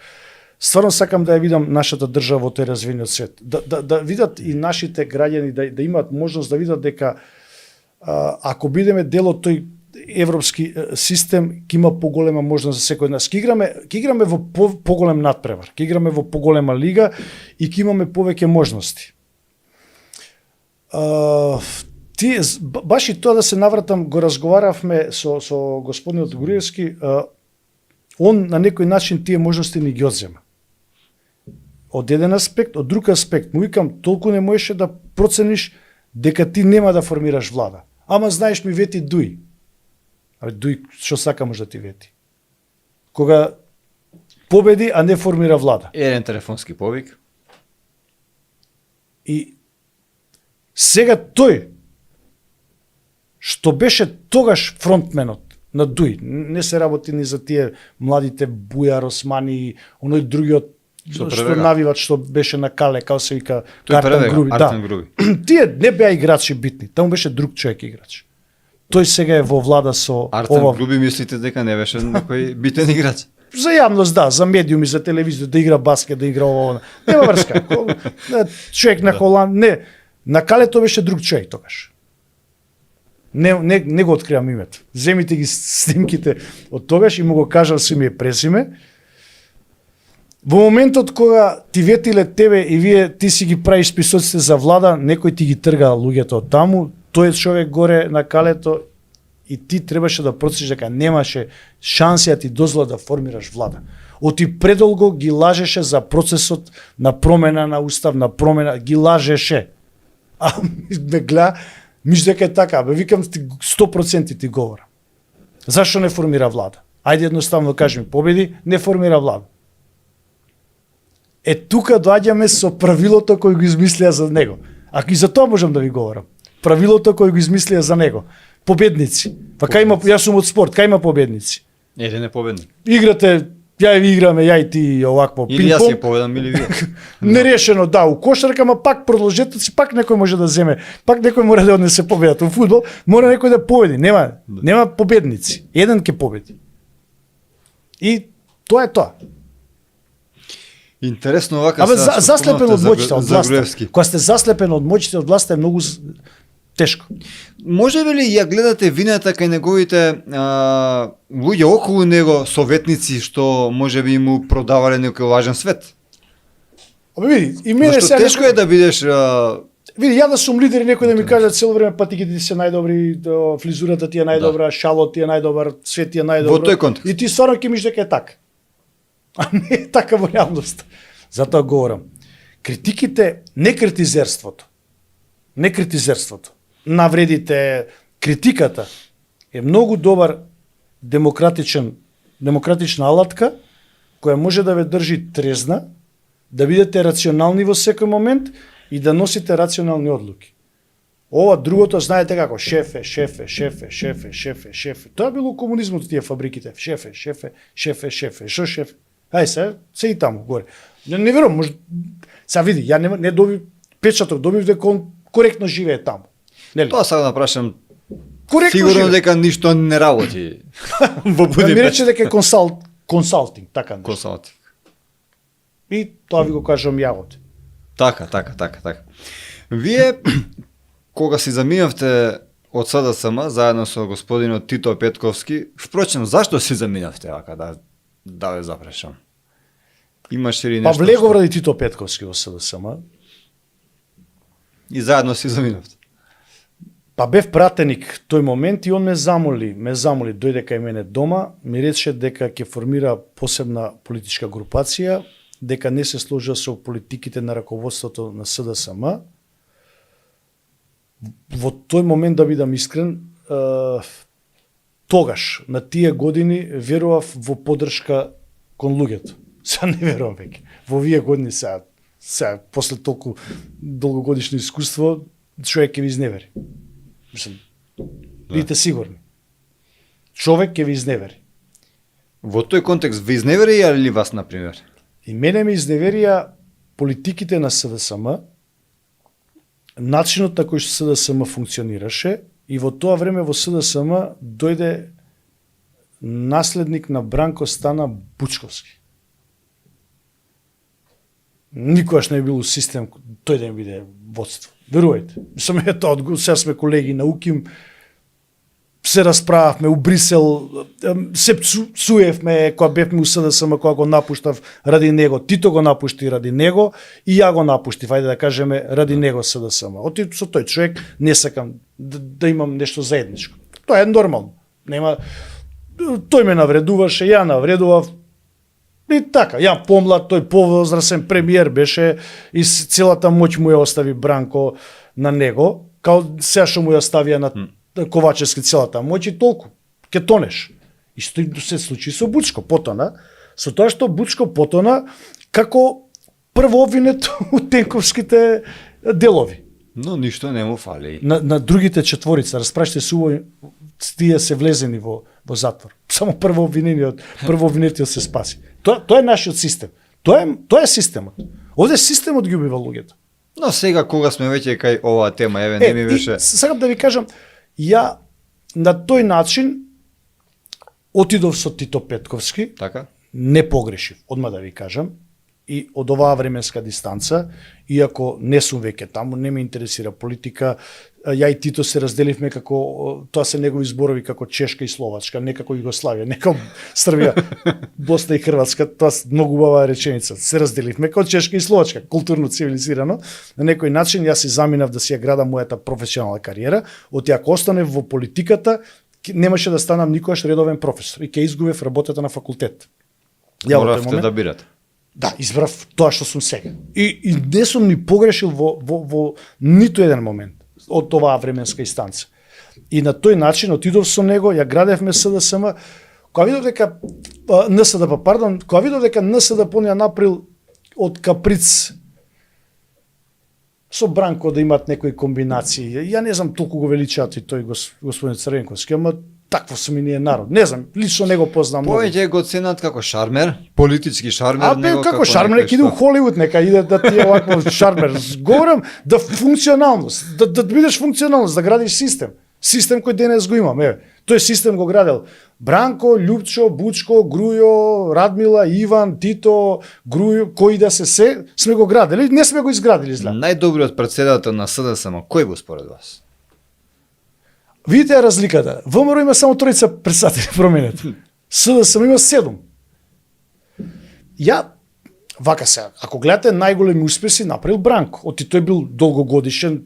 C: Стварно сакам да ја видам нашата држава во тој развиениот свет. Да видат и нашите граѓани, да имаат можност да видат дека ако бидеме дел од тој европски систем, ќе има поголема можност за секој од нас. Ќе играме во поголем надпревар, ќе играме во поголема лига и ќе имаме повеќе можности. Баш и тоа да се навратам, го разговаравме со господинот Груевски, он на некој начин тие можности ни ги одзема. Од еден аспект, од друг аспект, му викам, толку не можеше да процениш дека ти нема да формираш влада. Ама знаеш ми вети Дуј. Дуј што сака може да ти вети. Кога победи, а не формира влада.
B: Еден телефонски повик.
C: И сега тој, што беше тогаш фронтменот на Дуј, не се работи ни за тие младите Бујар, Османи, оној другиот што навивач што беше на Кале, како се вика Артан Груби.
B: Артан Груби.
C: Тие не беа играчи битни, таму беше друг човек играч. Тој сега е во влада со
B: Артан
C: ова.
B: Груби мислите дека не беше некој битен играч?
C: За јавност да, за медиуми, за телевизија, да игра баскет, да игра ова. Нема врска. Човек на Холанд, не. На Кале тоа беше друг човек тогаш. Не го откривам името. Земите ги снимките од тогаш и му го кажал си ми е презиме. Во моментот кога ти ветиле тебе и ти си ги правиш списоците за влада, некој ти ги трга луѓето од таму, тој човек горе на Калето и ти требаше да процениш дека немаше шанси да ти дозвола да формираш влада. Оти предолго ги лажеше за процесот на промена на устав, на промена, ги лажеше. А ме гледа, миш дека е така, бе викам 100% ти говорам. Зашо не формира влада? Ајде едноставно кажи ми, победи, не формира влада. Тука доаѓаме со правилото кој го измислија за него. А и за тоа можам да ви говорам. Правилото кој го измислија за него. Победници. Па кај има, јас сум од спорт, кај има победници?
B: Еден е победник.
C: Играте, ја ви играме, ја и ти овакво
B: пинг-понг. Или јас
C: пинг-понг.
B: ќе победам или вие.
C: Нерешено, да, у кошарка, ма пак продолжете си, пак некој може да земе, пак некој мора да однесе победата. У фудбал мора некој да победи, нема победници. Еден ќе победи. И тоа е тоа.
B: Интересно овака.
C: Абе заслепен од моќите од власта.
B: Груевски.
C: Кога сте заслепен од моќите од власта е многу тешко.
B: Може би ли ја гледате вината кај неговите луѓе околу него, советници што може би му продавале некој лажен свет?
C: Абе види, и мене
B: Зашто
C: сега
B: тешко е да бидеш
C: види, ја да сум лидер и некој да ми каже цело време патиките ти се најдобри, флизурата ти е најдобра, шалот ти е најдобар, свет ти е најдобар.
B: Во тој контекст.
C: И ти стварно ќе мислиш дека е така. А не е така во реалност. Затоа говорам. Критиките, не критизерството. Не критизерството. Навредите, критиката е многу добар демократична алатка која може да ве држи трезна, да бидете рационални во секој момент и да носите рационални одлуки. Ова другото знаете како шефе. Тоа било комунизмот тие фабриките. Шефе. Шо шеф? Ај се и таму горе. Не верувам, може сега види, ја не добив печаток, добив дека он коректно живее таму. Нели?
B: Тоа сега да прашам.
C: Коректно
B: Сигурно
C: живее.
B: дека ништо не работи во
C: Да ми
B: Будимпешта.
C: рече дека е консалтинг, така нешто.
B: Консалтинг.
C: И тоа ви го кажам јавот.
B: Така. Вие кога си заминавте од СДСМ заедно со господинот Тито Петковски, впрочем, зашто си заминавте вака да ве запрашам? Имаше ли
C: Па
B: нешто?
C: влегов ради Тито Петковски во СДСМ.
B: И заедно си заминавте.
C: Па бев пратеник тој момент и он ме замоли, дојде кај мене дома, ми рече дека ќе формира посебна политичка групација, дека не се сложа со политиките на раководството на СДСМ. Во тој момент, да бидам искрен, тогаш, на тие години, верував во поддршка кон луѓето. Сега не верувам веќе. Во овие години сега после толку долгогодишно искуство, човек ќе ви изневери. Мислам, бидете сигурни. Човек ќе ви изневери.
B: Во тој контекст ви изневери или вас, например?
C: И мене ме изневерија политиките на СДСМ, начинот на кој што СДСМ функционираше и во тоа време во СДСМ дојде наследник на Бранко Стана Бучковски. Никогаш не е бил систем тој да ми биде водство. Верувајте. Сега сме колеги на УКИМ, се расправавме у Брисел, се псуевме кога бевме у СДСМ, кога го напуштав ради него. Тито го напушти ради него и ја го напуштив, ајде да кажеме, ради него СДСМ. Оти со тој човек не сакам да имам нешто заедничко. Тоа е нормално. Нема тој ме навредуваше, ја навредував. И така, ја помлад, тој повозрасен премиер беше и целата моќ му ја остави Бранко на него. Као сега што му ја ставија на Ковачевски целата, мојчи толку, ке тонеш. Исто се случи со Бучко потона, со тоа што Бучко потона како прво обвинет у тенковските делови.
B: Но ништо не му фали.
C: На другите четворица, распраште се убаво, тие се влезени во затвор. Само прво обвинетиот се спаси. Тоа е нашиот систем. Тоа е системот. Овде системот ги убива луѓето.
B: Но сега кога сме веќе кај оваа тема, еве не ми беше.
C: Сакам да ви кажам, ја на тој начин отидов со Тито Петковски,
B: Така?
C: не погрешив, одма да ви кажам, и од оваа временска дистанца, иако не сум веќе таму, не ме интересира политика, ја и Тито се разделивме како, тоа се негови зборови како Чешка и Словачка, не како Југославија, не како Србија, Босна и Хрватска, тоа е многу убава реченица. Се разделивме како Чешка и Словачка, културно цивилизирано. На некој начин јас се заминав да си ја градам мојата професионална кариера, од ја ако останев во политиката, немаше да станам никогаш редовен професор и ќе изгубев работата на факултет. Ја во тој
B: Моравте да бирате.
C: Да, избрав тоа што сум сега. И не сум ни погрешил во ниту еден момент од оваа временска инстанца. И на тој начин отидов со него, ја градевме СДСМ, кога видов дека НСДП, кога видов дека НСДП ја направил од каприц со Бранко да имат некои комбинации. Ја не знам толку го величаат и тој господин Црвенковски, ама такво сум и ние народ. Не знам, лично не го познам.
B: Повеќе го ценат како шармер, политички шармер,
C: него како шармер, нека иде у Холивуд, нека иде да ти е овакво шармер. Говорам да функционалност, да бидеш функционалност, да градиш систем. Систем кој денес го имам, еве. Тој систем го градел Бранко, Љупчо, Бучко, Грујо, Радмила, Иван, Тито, Грујо, кои да се сме го градели, не сме го изградили зле.
B: Најдобриот председател на СДСМ, кој бил според вас?
C: Видите разликата. ВМРО има само тројца председатели променет. СДСМ има 7. Ја вака се, ако гледате најголеми успеси направил Бранко. Оти тој бил долгогодишен,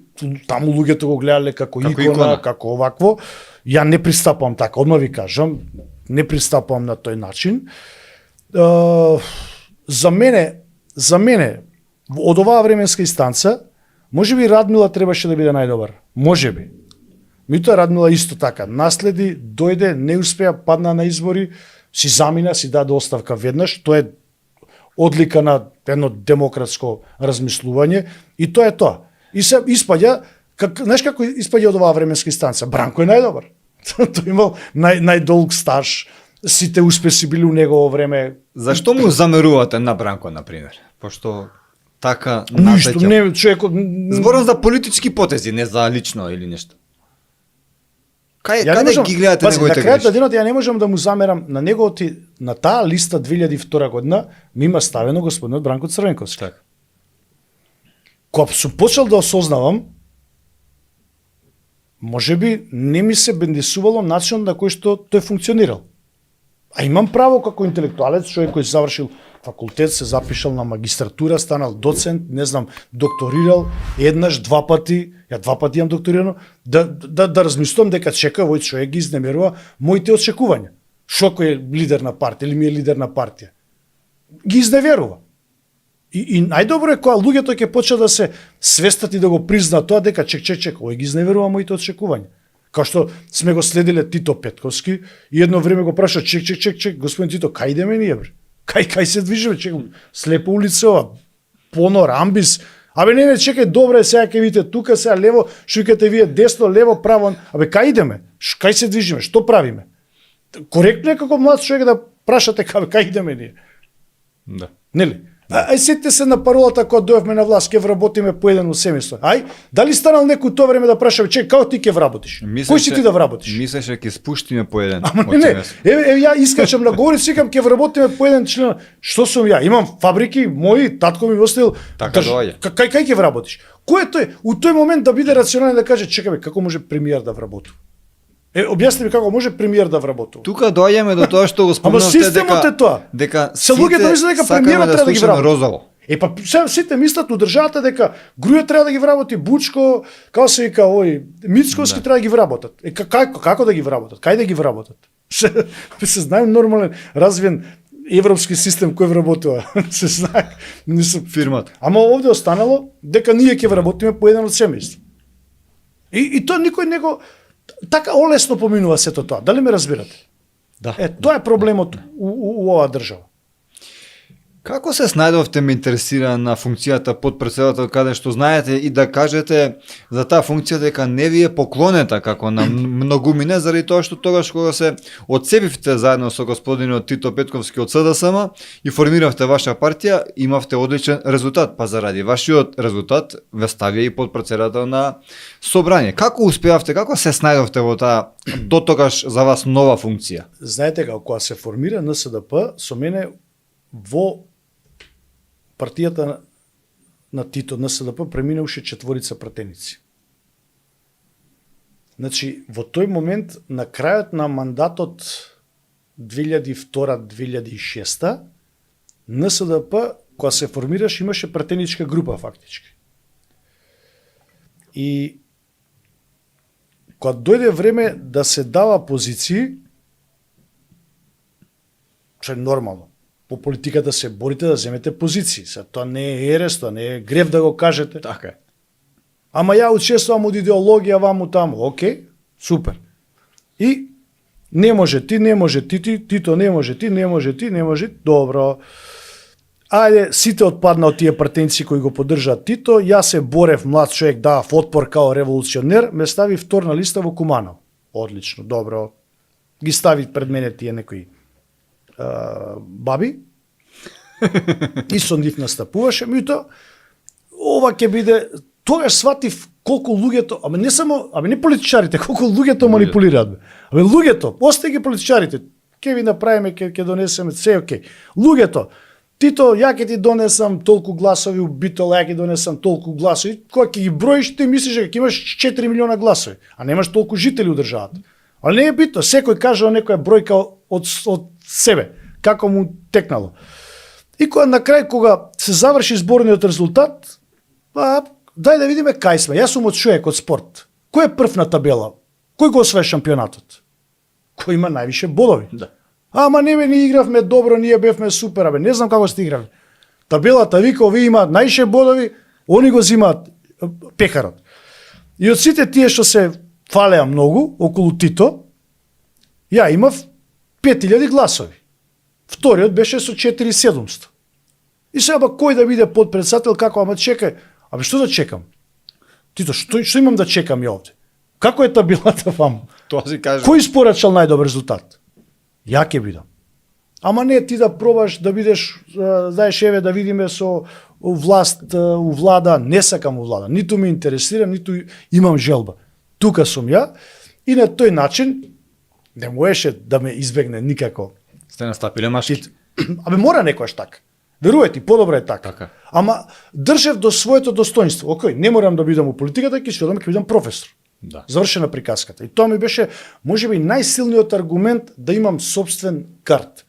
C: таму луѓето го гледале како икона, како овакво. Ја не пристапувам така, одма ви кажам, не пристапувам на тој начин. За мене од оваа временска инстанца, можеби Радмила требаше да биде најдобар. Можеби. Митоа Радмила исто така, наследи, дојде, не успеа, падна на избори, си замина, си даде оставка веднаш, тоа е одлика на едно демократско размислување и тоа е тоа. И се испаѓа, знаеш како испаѓа од оваа временска инстанца? Бранко е најдобар. Тој имал најдолг стаж, сите успеси били у негово време.
B: Зашто му замерувате на Бранко, например? Пошто така
C: ништо, не, човекот...
B: Зборам за политички потези, не за лично или нешто. Каде
C: можам,
B: ги гледате неговите грешки?
C: На крајот на денот ја не можам да му замерам на неговото, на таа листа 2002 година ми има ставено господинот Бранко Црвенковски.
B: Так.
C: Кога сум почел да осознавам, можеби не ми се бендисувало начинот на кој што тој функционирал. А имам право како интелектуалец, човек кој завршил факултет, се запишал на магистратура, станал доцент, не знам, докторирал еднаш, два пати имам докторирано, да размислувам дека чека овој човек ги изнемерува моите очекувања. Шо кој е лидер на партија или ми е лидер на партија? Ги изневерува. И најдобро е кога луѓето ќе почнат да се свестат и да го признаат тоа дека чек, овој ги изневерува моите очекувања. Као што сме го следиле Тито Петковски и едно време го праша чек, господин Тито, кај идеме ние бре? Кај се движиме, чек, слепа улица ова, понор, амбис. Абе не, чекај, добре, сега ќе видите тука, сега лево, шујкате вие десно, лево, право. Абе кај идеме? Кај се движиме? Што правиме? Коректно е како млад човек да прашате кај идеме ние?
B: Да.
C: Нели? Сетите се на паролата кога дојавме на власт, ќе вработиме по еден семејство. Дали станал некој тоа време да прашаме, чек, како ти ќе вработиш? Кој си ти да вработиш?
B: Мислеше ќе спуштиме по еден.
C: Ама не, еве ја искачам на говори, викам ќе вработиме по еден член. Што сум ја? Имам фабрики, мои, татко ми оставил.
B: Така доаѓа.
C: Кај ќе вработиш? Кој е тој? У тој момент да биде рационален да каже, чекаме, како може премиер да вработува? Објасни ми како може премиер да вработува.
B: Тука доаѓаме до тоа што го спомнавте
C: системот е тоа.
B: Дека
C: се луѓето мислат дека премиерот треба да ги вработи.
B: Розово.
C: Па сите мислат у државата дека Грујо треба да ги вработи, Бучко, како се вика овој, Мицковски треба да ги вработат. Како да ги вработат? Кај да ги вработат? Се знае нормален развиен европски систем кој вработува. Се знае.
B: Фирмата.
C: Ама овде останало дека ние ќе вработиме по еден од семејство. И тоа никој не го така олесно поминува сето тоа. Дали ме разбирате?
B: Да.
C: Тоа е проблемот у оваа држава.
B: Како се снајдовте, ме интересира, на функцијата подпредседател, каде што знаете и да кажете за таа функција дека не ви е поклонета како на многумине, заради тоа што тогаш кога се одцепивте заедно со господинот Тито Петковски од СДСМ и формиравте ваша партија, имавте одличен резултат, па заради вашиот резултат ве ставија и подпредседател на собрание. Како успеавте, како се снајдовте во таа до тогаш за вас нова функција?
C: Знаете како кога се формира НСДП, со мене во партијата на Тито, НСДП, преминавше 4 пратеници. Значи, во тој момент, на крајот на мандатот 2002-2006, НСДП, кога се формираш, имаше пратеничка група, фактички. И кога дојде време да се дава позиции, што е нормално, по политиката се борите да земете позиции. Тоа не е ерес, тоа не е грев да го кажете.
B: Така е.
C: Ама ја учествувам од идеологија ваму таму. Океј, супер. И не може ти, не може ти, Тито не може ти, не може ти, не може. Добро. Ајде, сите отпадна од тие партенци кои го поддржаат Тито, јас се борев, млад човек, давав отпор као револуционер, ме стави вторна листа во Куманово. Одлично, добро. Ги стави пред мене тие некои баби и со нив настапуваше, меѓутоа ова ќе биде, тогаш сватив колку луѓето, не политичарите, колку луѓето манипулираат. Луѓето, осте ги политичарите, ќе ви направиме, ќе донесеме, се окей. Луѓето, Тито, ја ќе ти донесам толку гласови, убител, ја ќе донесам толку гласови, кога ќе ги броиш, ти мислиш дека ќе имаш 4 милиона гласови, а немаш толку жители у државата. Ali не е битно, секој кажа некоја бројка од себе, како му текнало. И кога на крај, кога се заврши зборниот резултат, дај да видиме кај сме. Јас сум од човек од спорт. Кој е прв на табела? Кој го освои шампионатот? Кој има највише бодови?
B: Да.
C: Ама не бе, ние игравме добро, ние бевме супер, не знам како сте играли. Табелата вика, овие имаат највише бодови, они го зимаат пекарот. И од сите тие што се фалеа многу околу Тито, ја имав 5000 гласови. Вториот беше со 4700. И сега кој да биде подпредседател, како, ама чекај, што да чекам? Тито, што имам да чекам ја овде? Како е табелата вам?
B: Тоа си кажа.
C: Кој испорачал најдобар резултат? Ја ќе бидам. Ама не ти да пробаш да бидеш, знаеш, еве да видиме со власт, у влада, не сакам у влада, ниту ме интересира, ниту имам желба. Тука сум ја и на тој начин не можеше да ме избегне никако.
B: Сте настапиле машки.
C: Мора некојаш така. Верувате, подобро е така.
B: Така.
C: Ама држев до своето достоинство. Океј, не морам да бидам у политиката, ќе бидам професор.
B: Да.
C: Завршена приказката. И тоа ми беше, можеби, најсилниот аргумент да имам собствен карт.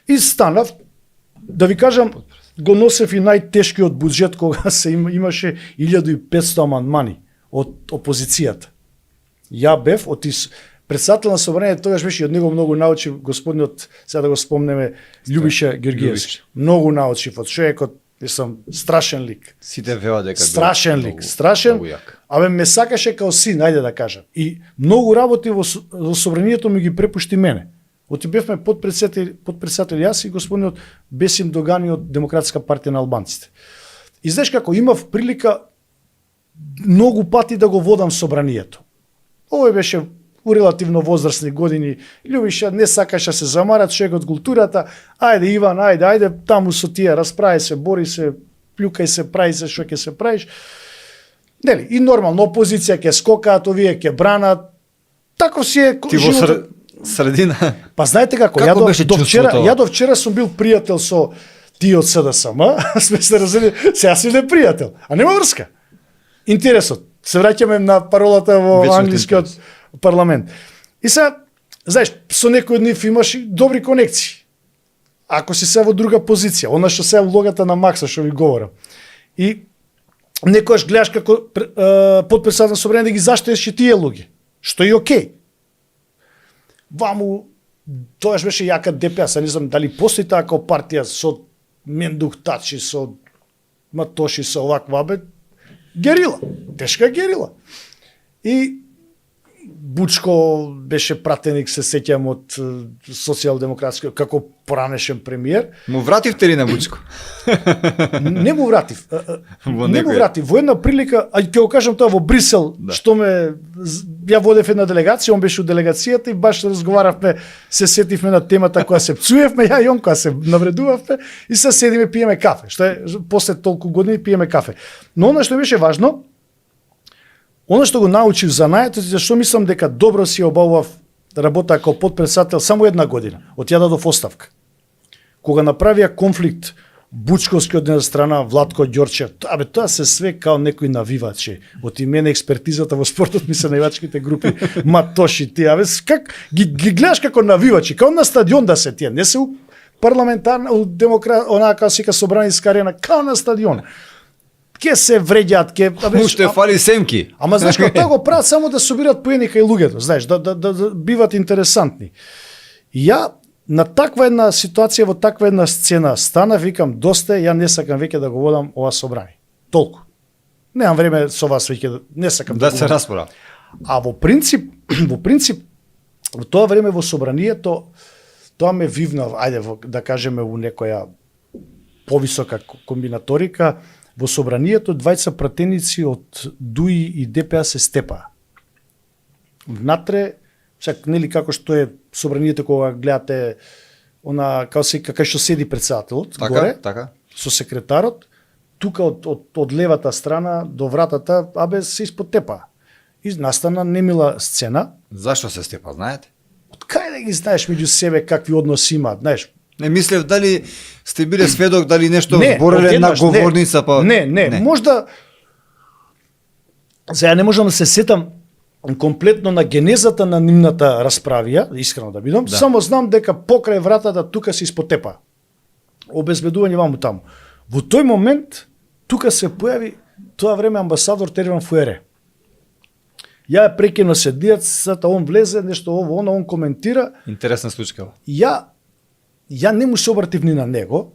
C: И станав, да ви кажам, го носев и најтешкиот буџет кога се имаше 1500 амандмани од опозицијата. Ја бев председател на собранието, тогаш беше и од него многу научив господинот, сега да го спомнеме, Љубиша Георгиевски. Многу научив од човекот, сум страшен лик.
B: Сите веа дека
C: страшен лик, страшен. Абе ме сакаше као син, ајде да кажам. И многу работи во собранието ми ги препушти мене. Оти бевме подпредседател јас и господинот Бесим Догани од Демократска партија на албанците. И знаеш како, имав прилика многу пати да го водам собранието. Овој беше у релативно возрастни години. Љубиша не сакаше се замара, човек од културата. Ајде Иван, ајде таму со тие, расправи се, бори се, плюкај се, прави се што ќе се правиш. Нели, и нормално опозиција ќе скокаат, овие ќе бранат. Тако си е
B: ти во средина.
C: Па знаете како, ја до вчера сум бил пријател со тие од СДСМ, сме се разели, сега си не пријател, а нема врска. Интересот. Се враќаме на паролата во англискиот парламент. И сега, знаеш, со некој од нив имаш добри конекции. Ако си се во друга позиција, она што се улогата на Макса што ви говорам. И некојаш гледаш како подпредседател на собрание да ги заштитиш и тие луѓе, што е окей. Ваму тоаш беше јака ДПС, не знам дали постои таа како партија со Мендух Тачи, со Матоши, со оваква, бе, герила, тешка герила. И Бучко беше пратеник, се сеќам, од социјалдемократски, како поранешен премиер.
B: Му вративте ли на Бучко?
C: Не му вратив.
B: Во
C: Не му
B: некој-
C: вратив. Во една прилика, а ќе го кажам тоа во Брисел,
B: Да.
C: што ја водев една делегација, он беше у делегацијата и баш разговаравме, се сетивме на темата која се пцуевме, ја и он која се навредувавме и се седиме пиеме кафе, што е после толку години пиеме кафе. Но она што беше важно, она што го научив за најето, зашто мислам дека добро си обавував работа како подпредседател само една година, од ја дадов оставка. Кога направија конфликт Бучковски од една страна, Владко Ѓорчев, тоа се све као некои навивачи. Од и мене експертизата во спортот ми се навивачките групи, матоши тие, как ги гледаш како навивачи, као на стадион да се тие, не се у парламентарна, у онаа као сика собраниска арена, као на стадион. Ке се вреѓаат,
B: Уште фали семки.
C: Ама знаеш како тоа го прават само да собират поеника и луѓето, знаеш, да биват интересантни. И ја на таква една ситуација, во таква една сцена стана, викам, доста е, ја не сакам веќе да го водам ова собрание. Толку. Немам време со вас веќе, не сакам
B: Да
C: го
B: се
C: водам.
B: распора.
C: А во принцип, во тоа време во собранието, тоа ме вивна, ајде, да кажеме, у некоја повисока комбинаторика, во собранието двајца пратеници од ДУИ и ДПА се степа. Внатре, сак, нели како што е собранието кога гледате, она, кај што седи председателот,
B: Така,
C: горе,
B: така.
C: со секретарот, тука од левата страна до вратата, се испод тепа. И настана немила сцена.
B: Зашто се степа, знаете?
C: Од кај да ги знаеш меѓу себе какви односи имаат, знаеш?
B: Не мислев дали сте биле сведок, дали нешто
C: Не,
B: збореле на
C: одеднаш, не.
B: говорница, па...
C: Не, можда... Сега не можам да се сетам комплетно на генезата на нивната расправија, искрено да бидам,
B: Да.
C: само знам дека покрај вратата тука се испотепа. Обезбедување ваму таму. Во тој момент, тука се појави тоа време амбасадор Терван Фуере. Ја е прекинал седијацата, он влезе, нешто ово, он коментира,
B: Интересна случка.
C: Ја не му се обратив ни на него,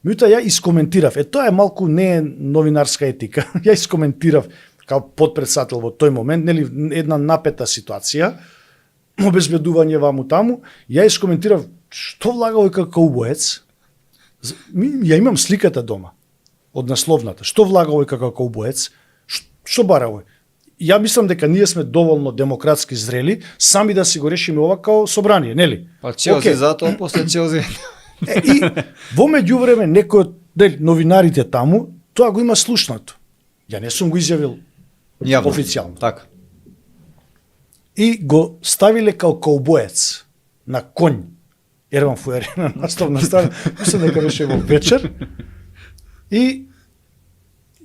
C: меѓутоа ја искоментирав. Тоа е малку не е новинарска етика. Ја искоментирав као подпредседател во тој момент, нели една напета ситуација, обезбедување ваму таму, ја искоментирав што влага овој како убоец. Ја имам сликата дома од насловната. Што влага овој како убоец? Што бара овој? Ја мислам дека ние сме доволно демократски зрели, сами да си го решиме ова као собрание, нели?
B: Па Челси
C: Океј.
B: затоа, после Челси...
C: И во меѓувреме некој од новинарите таму, тоа го има слушнато. Ја не сум го изјавил
B: Јавно.
C: официјално.
B: Така.
C: И го ставиле као каубоец на конј. Ерван Фуери на наставна страна, мислам дека беше во вечер. И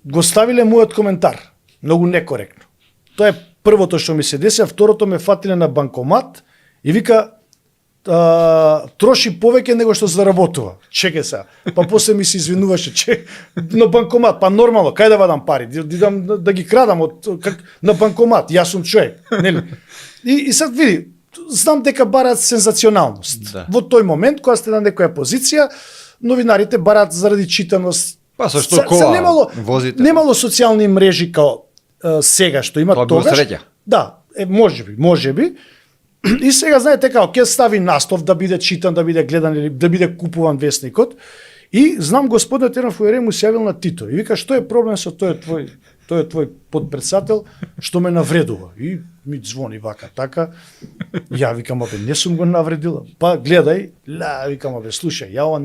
C: го ставиле мојот коментар. Многу некоректно. Тоа е првото што ми се деси, а второто ме фатиле на банкомат и вика троши повеќе него што заработува. Чекај сега. Па после ми се извинуваше, на банкомат, па нормално, кај да вадам пари, да ги крадам на банкомат, јас сум човек, нели? И sad види, знам дека бараат сензационалност.
B: Да.
C: Во тој момент кога сте на некоја позиција, новинарите бараат заради читаност.
B: Па со што кола возите?
C: Немало социјални мрежи као сега што има
B: Тоа било
C: тогаш.
B: среќа.
C: Да, може би. И сега знаете како ќе стави настов да биде читан, да биде гледан или да биде купуван весникот. И знам господинот Терван Фуере му се јавил на Тито и вика што е проблем со тој твој подпредседател што ме навредува. И ми звони вака така. Ја викам абе не сум го навредила. Па гледај, викам абе слушај, ја ова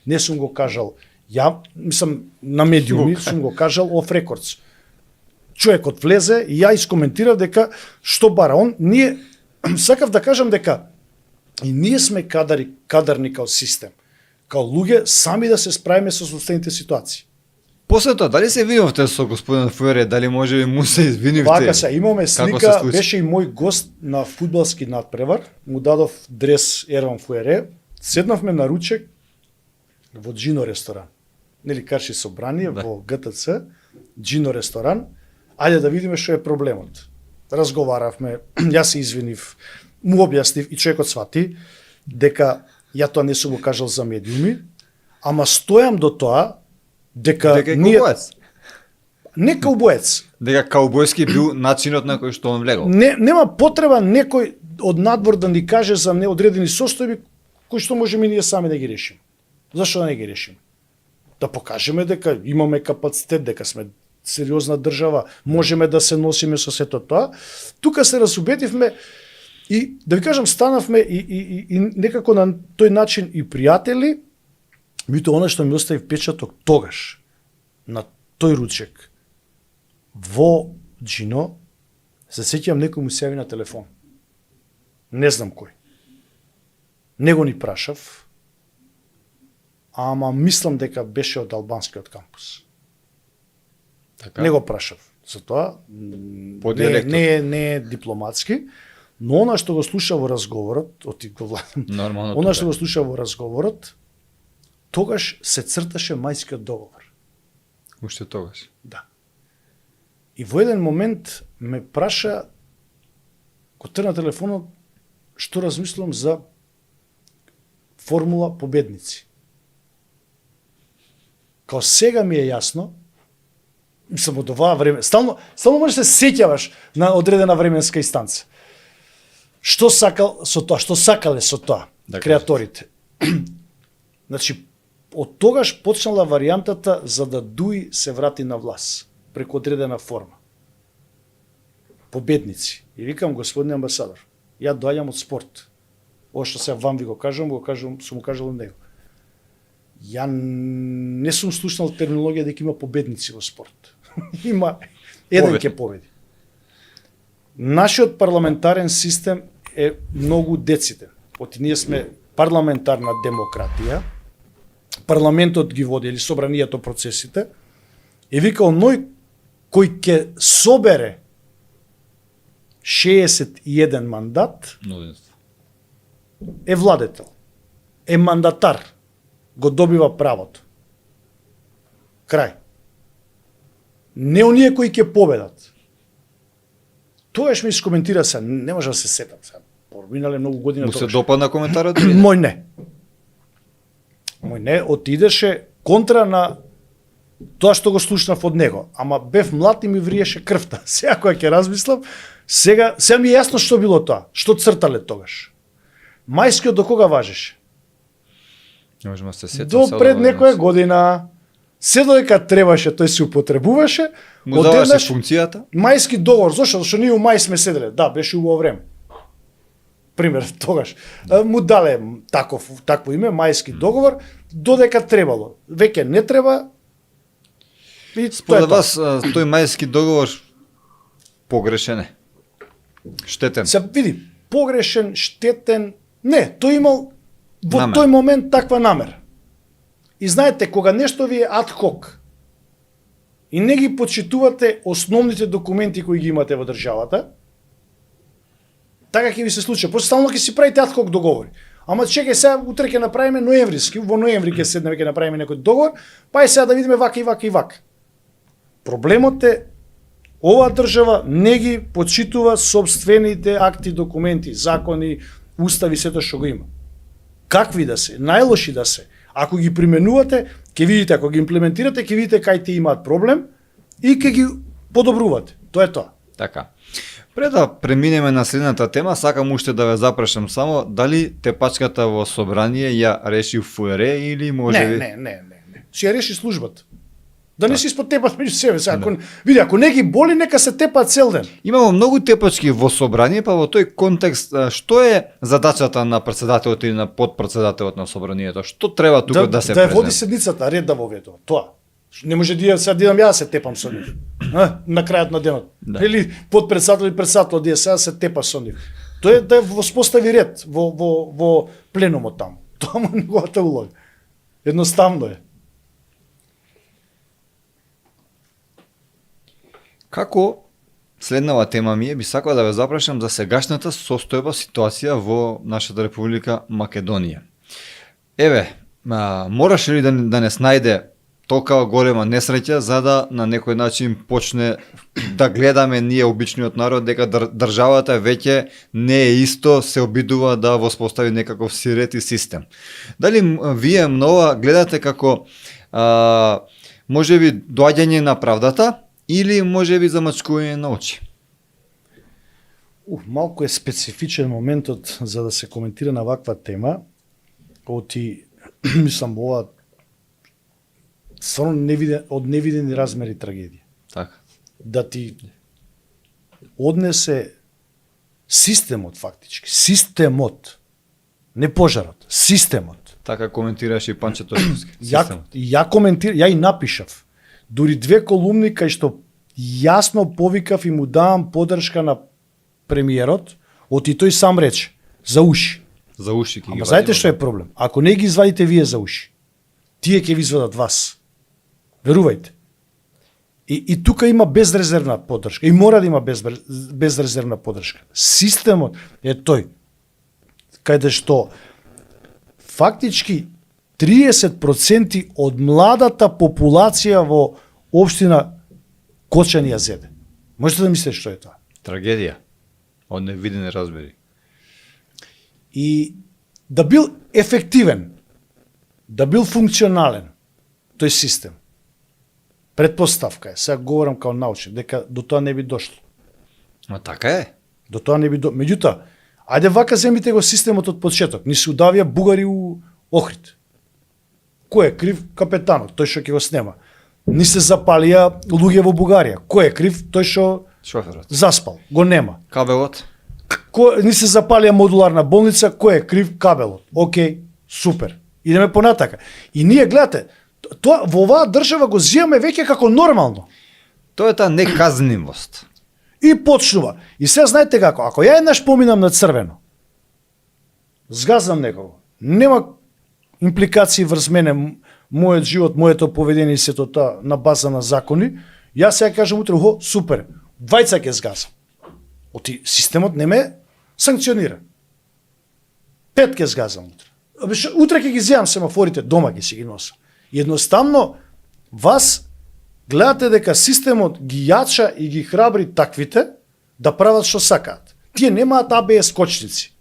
C: не сум го кажал. Ја мислам на медиуми сум го кажал оф рекордс. Човекот влезе и ја искоментирав дека што бара он, ние сакав да кажам дека и ние сме кадарни као систем, као луѓе сами да се справиме со состојните ситуации.
B: После тоа, дали се видовте со господин Фуере, дали може би му се извинивте?
C: Вака се, имаме
B: Како
C: слика,
B: се случи?
C: беше и мој гост на фудбалски надпревар, му дадов дрес Ерван Фуере, седнавме на ручек во Джино ресторан. Нели карши собрание
B: Да.
C: во ГТЦ, Джино ресторан, ајде да видиме што е проблемот. Разговаравме, јас се извинив, му објаснив и човекот свати дека ја тоа не сум го кажал за медиуми, ама стојам до тоа дека
B: Дека е
C: ние
B: купувац.
C: не каубоец.
B: Дека каубојски бил начинот на кој што он влегол.
C: Нема потреба некој од надвор да ни каже за неодредени состојби кои што можеме ние сами да ги решиме. Зашто да не ги решиме? Да покажеме дека имаме капацитет, дека сме сериозна држава, можеме да се носиме со сето тоа. Тука се разубедивме и да ви кажам станавме и некако на тој начин и пријатели, меѓутоа она што ми остави впечаток тогаш на тој ручек во Джино, се сеќавам некој му се јави на телефон. Не знам кој. Него ни прашав, ама мислам дека беше од албанскиот кампус.
B: Така.
C: Не го прашав. Затоа не е дипломатски, но она што го слуша во разговорот, го владам.
B: Нормално.
C: Она што го слуша во разговорот, тогаш се црташе мајскиот договор.
B: Уште тогаш.
C: Да. И во еден момент ме праша, ко трна телефонот, што размислувам за формула победници. Као сега ми е јасно, мислам од оваа време, стално можеш да се сеќаваш на одредена временска инстанца. Што сакал со тоа, што сакале со тоа,
B: Да,
C: креаторите. Значи, од тогаш почнала варијантата за да Дуи се врати на власт, преку одредена форма. Победници. И викам, господин амбасадор, ја доаѓам од спорт. Ова што се вам ви го кажам, сум му кажал него. Ја не сум слушнал терминологија дека има победници во спорт. Има еден ќе победи. Нашиот парламентарен систем е многу децитен. Оти ние сме парламентарна демократија, парламентот ги води или собранието процесите, и вика оној кој ќе собере 61 мандат е владетел, е мандатар, го добива правото. Крај. Не оние кои ќе победат. Тоаш ми искоментира се, не може да се сетам сега. Поминале многу години
B: Му се
C: тогаш.
B: допадна коментарот?
C: Мој не. Мој не отидеше контра на тоа што го слушнав од него, ама бев млад и ми вриеше крвта. Сега кога ќе размислам, сега ми е јасно што било тоа, што цртале тогаш. Мајскиот до кога важеше?
B: Не можам да се сетам.
C: До пред некоја година. Се додека требаше, тој се употребуваше.
B: Му даваше функцијата?
C: Мајски договор, зашто ние у мај сме седеле. Да, беше убаво време. Пример тогаш. Му дале такво име, мајски договор, додека требало. Веќе не треба. И
B: според вас тој мајски договор погрешен е? Штетен?
C: Се види, погрешен, штетен, не, тој имал во
B: намер.
C: тој момент таква намера. И знаете, кога нешто ви е ад хок и не ги почитувате основните документи кои ги имате во државата, така ќе ви се случи. После стално ќе си правите ад хок договори. Ама чекај сега, утре ќе направиме ноемвриски, во ноември ќе седнеме ќе направиме некој договор, па сега да видиме вака и вака и вака. Проблемот е оваа држава не ги почитува собствените акти, документи, закони, устави, сето што го има. Какви да се, најлоши да се. Ако ги применувате, ќе видите, ако ги имплементирате, ќе видите кај те имаат проблем и ќе ги подобрувате. Тоа е тоа.
B: Така. Пред да преминеме на следната тема, сакам уште да ве запрашам само дали тепачката во собрание ја реши ФР или може би...
C: Не. Си ја реши службата. Да не си испотепат меѓу себе. Ако, види, ако не ги боли, нека се тепат цел ден.
B: Имамо многу тепачки во собрание, па во тој контекст, што е задачата на председателот или на подпредседателот на собранието? Што треба тука да се
C: Да
B: презентира?
C: води седницата, ред да воведува. Тоа. Не може сега да идам ја да се тепам со нив. На крајот на денот.
B: Да.
C: Или подпредседател или председател да сега се тепа со нив. Тоа е да воспостави ред во пленумот таму. Тоа му е неговата улога. Едноставно е.
B: Како следнава тема ми е, би сакал да ве запрашам за сегашната состојба ситуација во нашата Република Македонија. Еве, мораше ли да не снајде толкова голема несреќа за да на некој начин почне да гледаме ние обичниот народ дека државата веќе не е исто, се обидува да воспостави некаков си ред и систем. Дали вие многа гледате како можеби доаѓање на правдата или можеби замачкување на очи?
C: Малку е специфичен моментот за да се коментира на ваква тема, оти мислам ова стварно од невидени размери трагедија.
B: Така.
C: Да ти однесе системот фактички, системот, не пожарот, системот.
B: Така коментираш и Панче Тојковски.
C: Ја и напишав. Дури 2 колумни кај што јасно повикав и му давам подршка на премиерот, оти тој сам рече, за уши.
B: За уши ќе ги.
C: Ама знаете што е проблем? Ако не ги извадите вие за уши, тие ќе ви извадат вас. Верувајте. И тука има безрезервна поддршка. И мора да има безрезервна поддршка. Системот е тој, каде што фактички 30% од младата популација во општина Кочани ја зеде. Можете да мислите што е тоа?
B: Трагедија. Од невидени разбери.
C: И да бил ефективен, да бил функционален тој систем. Предпоставка е, сега говорам као научник, дека до тоа не би дошло.
B: Ма така е.
C: До тоа не би дошло. Меѓутоа, ајде вака земите го системот од почеток. Ни се удавија бугари у Охрид. Кој е крив? Капетанот, тој што ќе го снема. Ни се запалија луѓе во Бугарија. Кој е крив? Тој што
B: Шоферот.
C: заспал, го нема.
B: Кабелот.
C: Ни се запалија модуларна болница, кој е крив? Кабелот. Океј, супер. Идеме понатака. И ние гледате, тоа во оваа држава го зимаме веќе како нормално.
B: Тоа е таа неказнивост.
C: И почнува. И сега знаете како, ако ја еднаш поминам на црвено, згазнам некого, нема импликации врз мене, мојот живот, моето поведение и сето тоа на база на закони, јас сега кажам утре, супер, двајца ќе згазам. Оти системот не ме санкционира. 5 ќе згазам утре. Утре ќе ги земам семафорите, дома ќе си ги носам. Едноставно, вас гледате дека системот ги јача и ги храбри таквите да прават што сакаат. Тие немаат АБС скочници,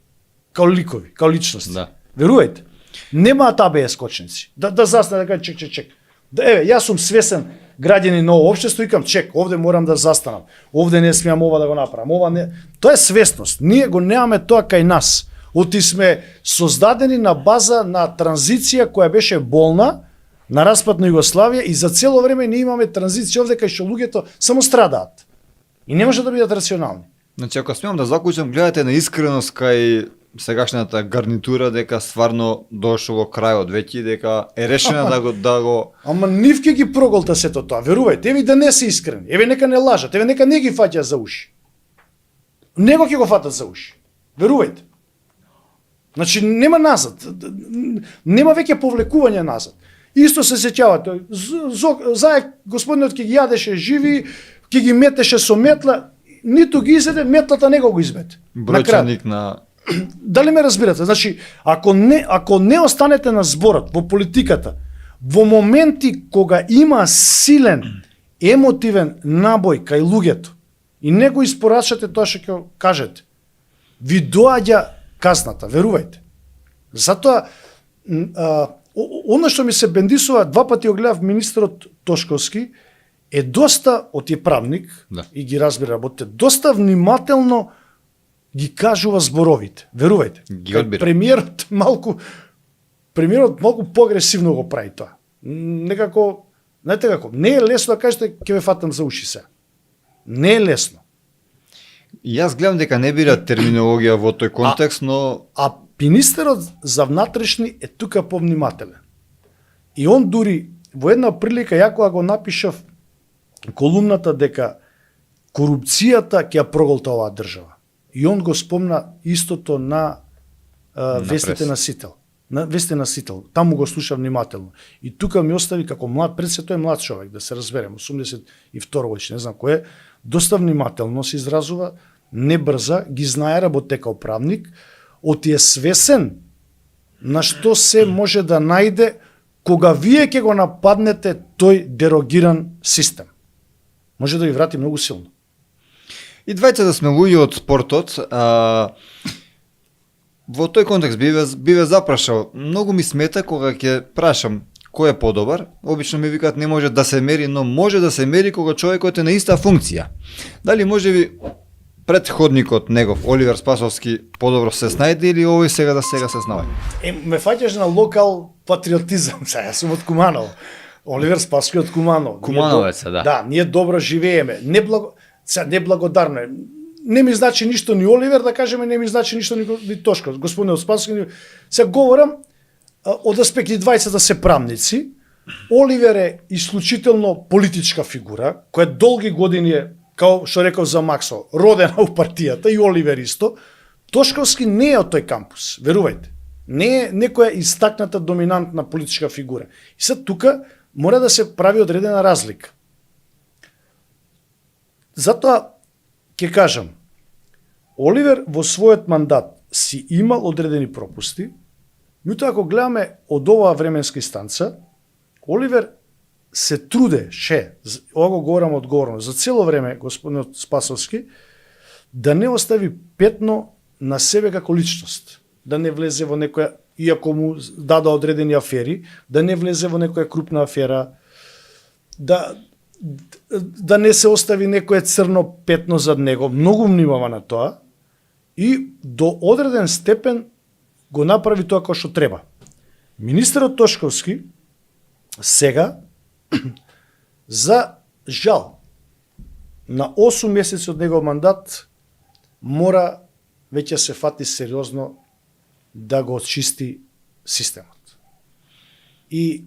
C: као ликови, као личности.
B: Да.
C: Верувајте, немаат АБС скочници. Да застане, да кажа чек. Еве, јас сум свесен граѓанин на ово општество, викам чек, овде морам да застанам. Овде не смеам ова да го направам. Ова не. Тоа е свесност. Ние го немаме тоа кај нас. Оти сме создадени на база на транзиција која беше болна, на распад на Југославија и за цело време ние имаме транзиција овде кај што луѓето само страдаат. И не може да бидат рационални.
B: Значи, ако смеам да заклучам, гледате на искреност кај сегашната гарнитура дека стварно дошло крајот веќе, дека е решена да го
C: Ама нив ќе ги проголта сето тоа, верувајте, еве да не се искрени, еве нека не лажат, еве нека не ги фаќаат за уши. Него ќе го фатат за уши. Верувајте. Значи нема назад. Нема веќе повлекување назад. Исто се сеќавате, заек господинот ќе ги јадеше живи, ќе ги метеше со метла, ниту ги изеде, метлата не го измете.
B: бројчаник на
C: Дали ме разбирате? Значи, ако не останете на зборот, во политиката, во моменти кога има силен, емотивен набој кај луѓето, и не го испорачате тоа што ќе кажете, ви доаѓа казната, верувајте. Затоа, оно што ми се бендисува, 2 пати го гледав министерот Тошковски, е доста, од е правник,
B: Да.
C: и ги разбира работите, доста внимателно ги кажува зборовите. Верувајте.
B: Ги одбира.
C: Премиерот малку поагресивно го прави тоа. Некако, знаете како, не е лесно да кажете ќе ве фатам за уши се. Не е лесно.
B: Јас гледам дека не бира терминологија во тој контекст, но
C: А министерот за внатрешни е тука повнимателен. И он дури во една прилика, ја кога го напишав колумната дека корупцијата ќе ја проголта оваа држава. И он го спомна истото на вестите
B: прес.
C: на Сител. На вестите на Сител. Таму го слушав внимателно. И тука ми остави како млад, пред се тој е млад човек, да се разберем, 82 годишен, не знам кој е, доста внимателно се изразува, не брза, ги знае, работе као правник, оти е свесен на што се може да најде кога вие ќе го нападнете тој дерогиран систем. Може да ви врати многу силно.
B: и двајца да сме луѓе од спортот, во тој контекст биве запрашал. Многу ми смета кога ќе прашам кој е подобар, обично ми викаат не може да се мери, но може да се мери кога човекот е на иста функција. Дали може би претходникот негов, Оливер Спасовски, подобро се снајде или овој сега се снајде?
C: Ме фаќаш на локал патриотизам, сега сум од Куманово. Оливер Спасовски од Куманово.
B: Кумановец, да.
C: Да, ние добро живееме. Неблагодарно е. Не ми значи ништо ни Оливер, да кажеме, не ми значи ништо ни Тошко. Господин Спасовски, сега говорам од аспект и двајцата се правници. Оливер е исклучително политичка фигура, која долги години е, као што реков за Максо, родена у партијата и Оливер исто. Тошковски не е од тој кампус, верувајте. Не е некоја истакната доминантна политичка фигура. И сега тука мора да се прави одредена разлика. Затоа ќе кажам, Оливер во својот мандат си имал одредени пропусти, меѓутоа ако гледаме од оваа временска инстанца, Оливер се трудеше, ова го говорам одговорно, за цело време господинот Спасовски, да не остави петно на себе како личност, да не влезе во некоја, иако му дада одредени афери, да не влезе во некоја крупна афера, да не се остави некое црно петно зад него, многу внимава на тоа и до одреден степен го направи тоа како што треба. Министерот Тошковски сега за жал на 8 месеци од негов мандат мора веќе се фати сериозно да го очисти системот. И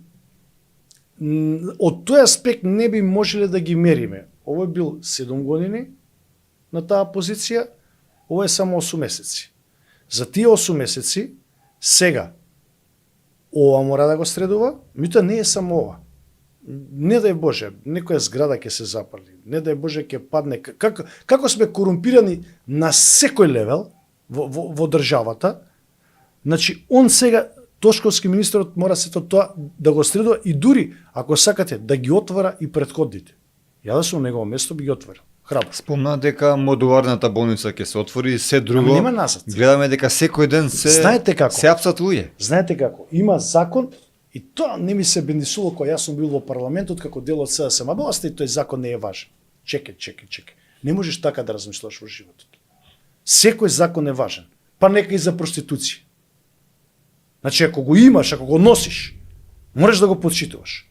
C: од тој аспект не би можеле да ги мериме. Овој бил 7 години на таа позиција, ово е само 8 месеци. За тие 8 месеци, сега, ова мора да го средува, меѓутоа не е само ова. Не дај Боже, некоја зграда ќе се запали, не дај Боже ќе падне. Како сме корумпирани на секој левел во државата, значи он сега, Тошковски министерот мора сето тоа да го средува и дури, ако сакате, да ги отвара и претходните. Ја да сум на негово место би ги отворил. Храбро.
B: Спомна дека модуларната болница ќе се отвори и се друго.
C: Ама нема назад.
B: Гледаме дека секој ден
C: Знаете како?
B: се апсат луѓе.
C: Знаете како? Има закон и тоа не ми се бендисуло кога јас сум бил во парламентот како дел од СДСМ. А и тој закон не е важен. Чекај. Не можеш така да размислуваш во животот. Секој закон е важен. Па нека и за проституција. Значи, ако го имаш, ако го носиш, можеш да го почитуваш.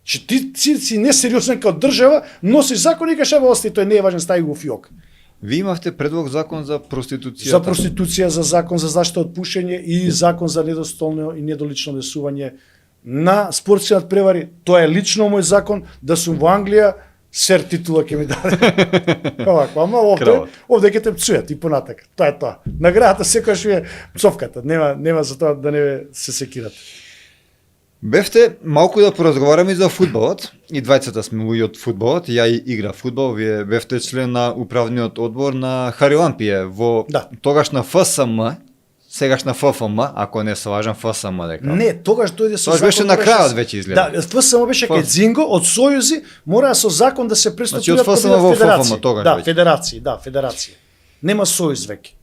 C: Че ти си несериозен како држава, носиш закон и кажеш, тој не е важен, стави го фиок.
B: Ви имавте предлог закон за проституцијата.
C: За проституција, за закон за заштита од пушење и закон за недостолно и недолично одесување на спортски надпревари. Тоа е лично мој закон, да сум во Англија, сер титула ќе ми даде. Овако, ама овде ќе те пцујат и понатака. Тоа е тоа. Наградата секогаш е пцовката. Нема за тоа да не се секирате.
B: Бевте малку да поразговараме и за фудбалот. И двајцата сме луѓе од фудбалот. Ја и игра фудбал. Вие бевте член на управниот одбор на Харилампие во тогашна ФСМ, сегашна ФФМ, ако не се лажам, ФСМ дека.
C: Не, тогаш дојде со
B: закон. Тоа беше на крајот веќе изгледа.
C: Да, ФСМ беше кај Дзинго, од сојузи мора со закон да се преструктурира
B: федерација.
C: Да, федерација. Нема сојуз веќе.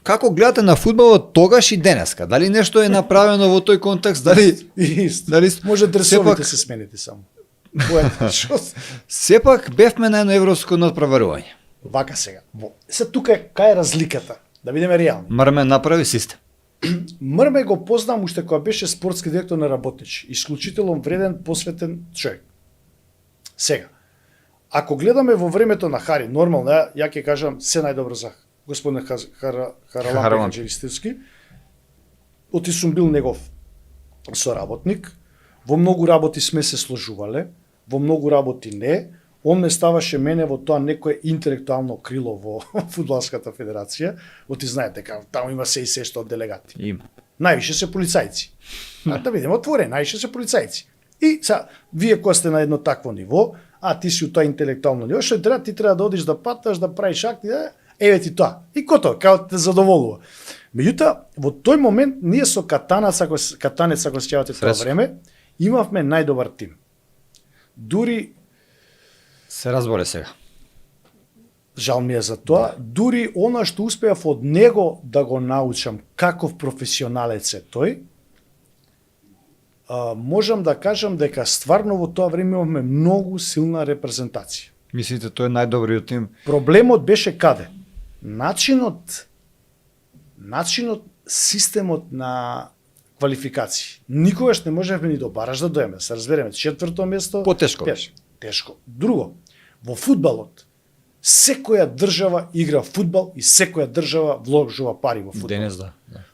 B: Како гледате на фудбалот тогаш и денеска? Дали нешто е направено во тој контекст? Дали
C: може дресовите се смените само.
B: Сепак бевме на едно европско надпреварување.
C: Вака сега. Се тука кај е разликата? Да бидеме реални.
B: Мрме направи систем.
C: Мрме го познам уште кога беше спортски директор на Работничи. Исклучително вреден, посветен човек. Сега, ако гледаме во времето на Хари, нормално, ја ќе кажам се најдобро за господин Харалампе Хаджиристевски. Оти сум бил негов соработник. Во многу работи сме се сложувале, во многу работи не. Он ме ставаше мене во тоа некое интелектуално крило во Фудбалската федерација. Оти знаете, таму има се и се што од делегати.
B: Има.
C: Највише се полицајци. Да видиме отворено, највише се полицајци. И са, вие кои сте на едно такво ниво, ти си у тоа интелектуално ниво, што треба, ти треба да одиш да паташ, да правиш акти, еве ти тоа. И кото, као те задоволува. Меѓутоа, во тој момент ние со Катанец, ако се сеќавате тоа време, имавме најдобар тим. Дури
B: се разборе сега.
C: Жал ми е за тоа. Дури она што успеав од него да го научам каков професионалец е тој, можам да кажам дека стварно во тоа време имавме многу силна репрезентација.
B: Мислите тој е најдобриот тим?
C: Проблемот беше каде? Начинот, системот на квалификации. Никогаш не можевме ни до бараж да доеме. Се разбереме, 4-то место.
B: Потешко беше.
C: Тешко. Друго, во фудбалот, секоја држава игра фудбал и секоја држава вложува пари во фудбал.
B: Денес да.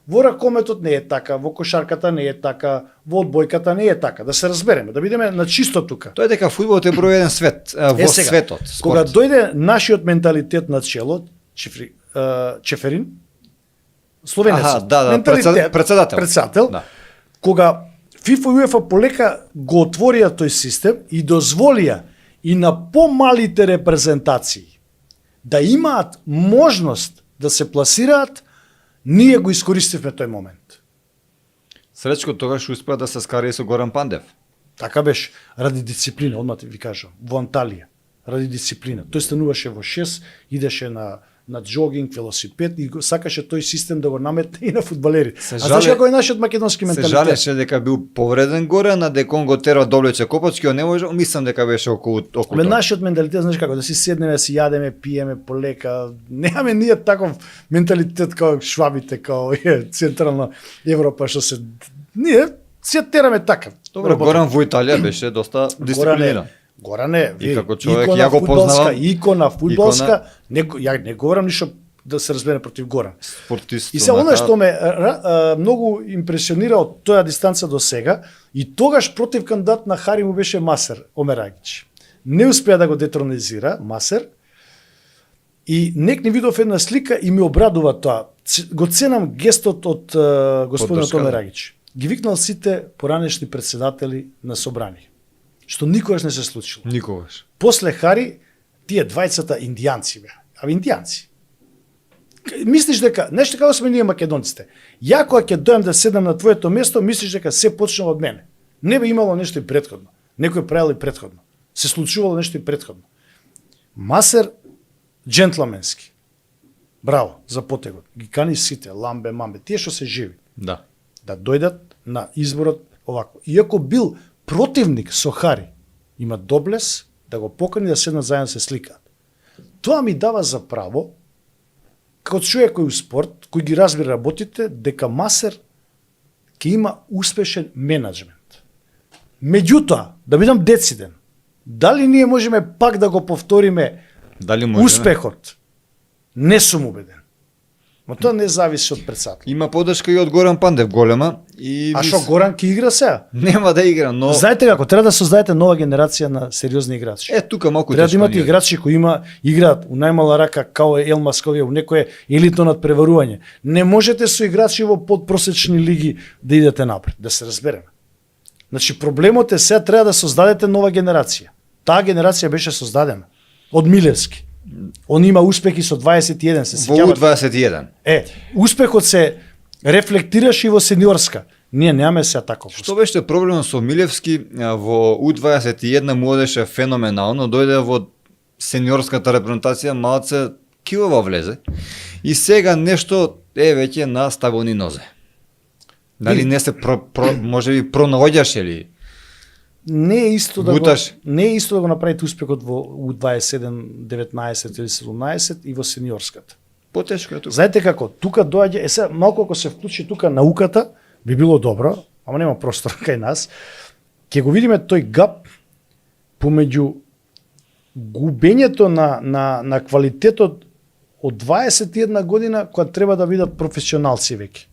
C: Во ракометот не е така, во кошарката не е така, во одбојката не е така. Да се разбереме, да бидеме на чисто тука.
B: Тоа е дека фудбалот е број еден свет во
C: сега,
B: светот.
C: Кога
B: Спорт.
C: дојде нашиот менталитет на чело, Чеферин, словенец,
B: Аха, да,
C: менталитет,
B: председател.
C: да. Кога ФИФА и УЕФА полека го отворија тој систем и дозволија и на помалите репрезентации да имаат можност да се пласираат, ние го искористивме тој момент.
B: Сречко тогаш успеа да се скара и со Горан Пандев.
C: Така беше, ради дисциплина, одма ви кажам, во Анталија, ради дисциплина. Тој стануваше во 6, идеше на джогинг, велосипед и сакаше тој систем да го наметне и на фудбалери. Знаеш како е нашиот македонски менталитет?
B: Се жалеше дека бил повреден горе, на дека он го тера довлече копачки, он не може, мислам дека беше околу тоа.
C: Нашиот менталитет, знаеш како, да си седнеме, да си јадеме, пиеме полека. Немаме ние таков менталитет како швабите, како Централна Европа, што се ние се тераме така.
B: Добро, Горан во Италија беше доста дисциплиниран.
C: Горане,
B: и како човек ја го познавам,
C: икона фудбалска, ја не говорам ништо да се разбере против Горан.
B: Спортист.
C: И се она што ме многу импресионира од тоја дистанца до сега, и тогаш против кандидат на Хари му беше Масер Омерагич. Не успеа да го детронизира Масер, и нек не видов една слика и ми обрадува тоа. Го ценам гестот од господинот Омерагич. Ги викнал сите поранешни председатели на собрание, што никогаш не се случило.
B: Никогаш.
C: После Хари, тие двајцата индијанци беа. А индијанци. Мислиш дека, нешто како сме ние македонците. Ја кога ќе дојам да седам на твоето место, мислиш дека се почнува од мене. Не би имало нешто и претходно. Некој правил и претходно. Се случувало нешто и претходно. Масер джентлменски. Браво за потегот. Ги кани сите, ламбе, мамбе, тие што се живи.
B: Да.
C: Да дојдат на изборот овако. Иако бил противник со Хари, има доблес да го покани да седнат заедно се сликаат. Тоа ми дава за право, како човек кој у спорт, кој ги разбира работите, дека Масер ќе има успешен менеджмент. Меѓутоа, да бидам дециден, дали ние можеме пак да го повториме
B: Дали можеме?
C: успехот? Не сум убеден. Но тоа не зависи од председател.
B: Има подршка и од Горан Пандев голема и
C: А што Горан ќе игра сега?
B: нема да игра, но
C: Знаете како, треба да создадете нова генерација на сериозни играчи.
B: тука малку
C: Треба да
B: тешко
C: имате
B: ни е.
C: играчи кои играат у најмала рака као е Елмас Ковија, у некое елитно надпреварување. Не можете со играчи во подпросечни лиги да идете напред, да се разбереме. Значи проблемот е сега треба да создадете нова генерација. Таа генерација беше создадена од Милевски. Он има успехи со 21, се
B: Во
C: сеќавате.
B: U21.
C: Успехот се рефлектираше и во сениорска. Ние немаме сега таков успех.
B: Што беше проблемот со Милевски, во U21 му одеше феноменално, дојде во сениорската репрезентација, малце килова влезе и сега нешто е веќе на стабилни нозе. Дали не се може би пронаоѓаше ли?
C: Не е исто да
B: Буташ.
C: не е исто да го направите успехот во U27, 19 или 17 и во сениорската.
B: Потешко е тука.
C: Знаете како, тука доаѓа, сега малку ако се вклучи тука науката, би било добро, ама нема простор кај нас. Ќе го видиме тој гап помеѓу губењето на квалитетот од 21 година кога треба да бидат професионалци веќе.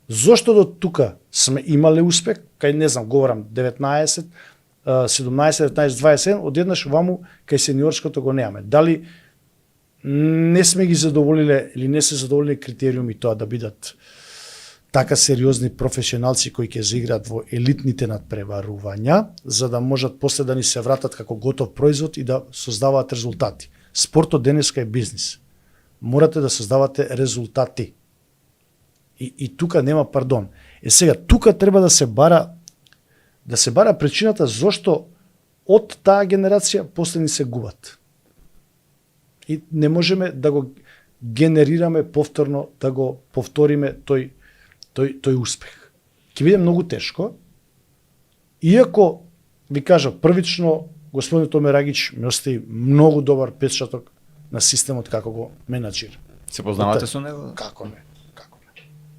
C: Зошто до тука сме имале успех, кај не знам, говорам 19, 17, 19, 21, одеднаш ваму кај сениорското го немаме. Дали не сме ги задоволиле или не се задоволиле критериуми тоа да бидат така сериозни професионалци кои ќе заиграат во елитните надпреварувања, за да можат после да ни се вратат како готов производ и да создаваат резултати. Спортот денеска е бизнис. Морате да создавате резултати. И тука нема пардон. Сега, тука треба да се бара причината зошто од таа генерација после ни се губат. И не можеме да го генерираме повторно, да го повториме тој успех. Ќе биде многу тешко, Иако, ви кажа, првично, господин Томе Рагич ми остави многу добар печаток на системот како го менаџира.
B: Се познавате со него?
C: Како не? Како не?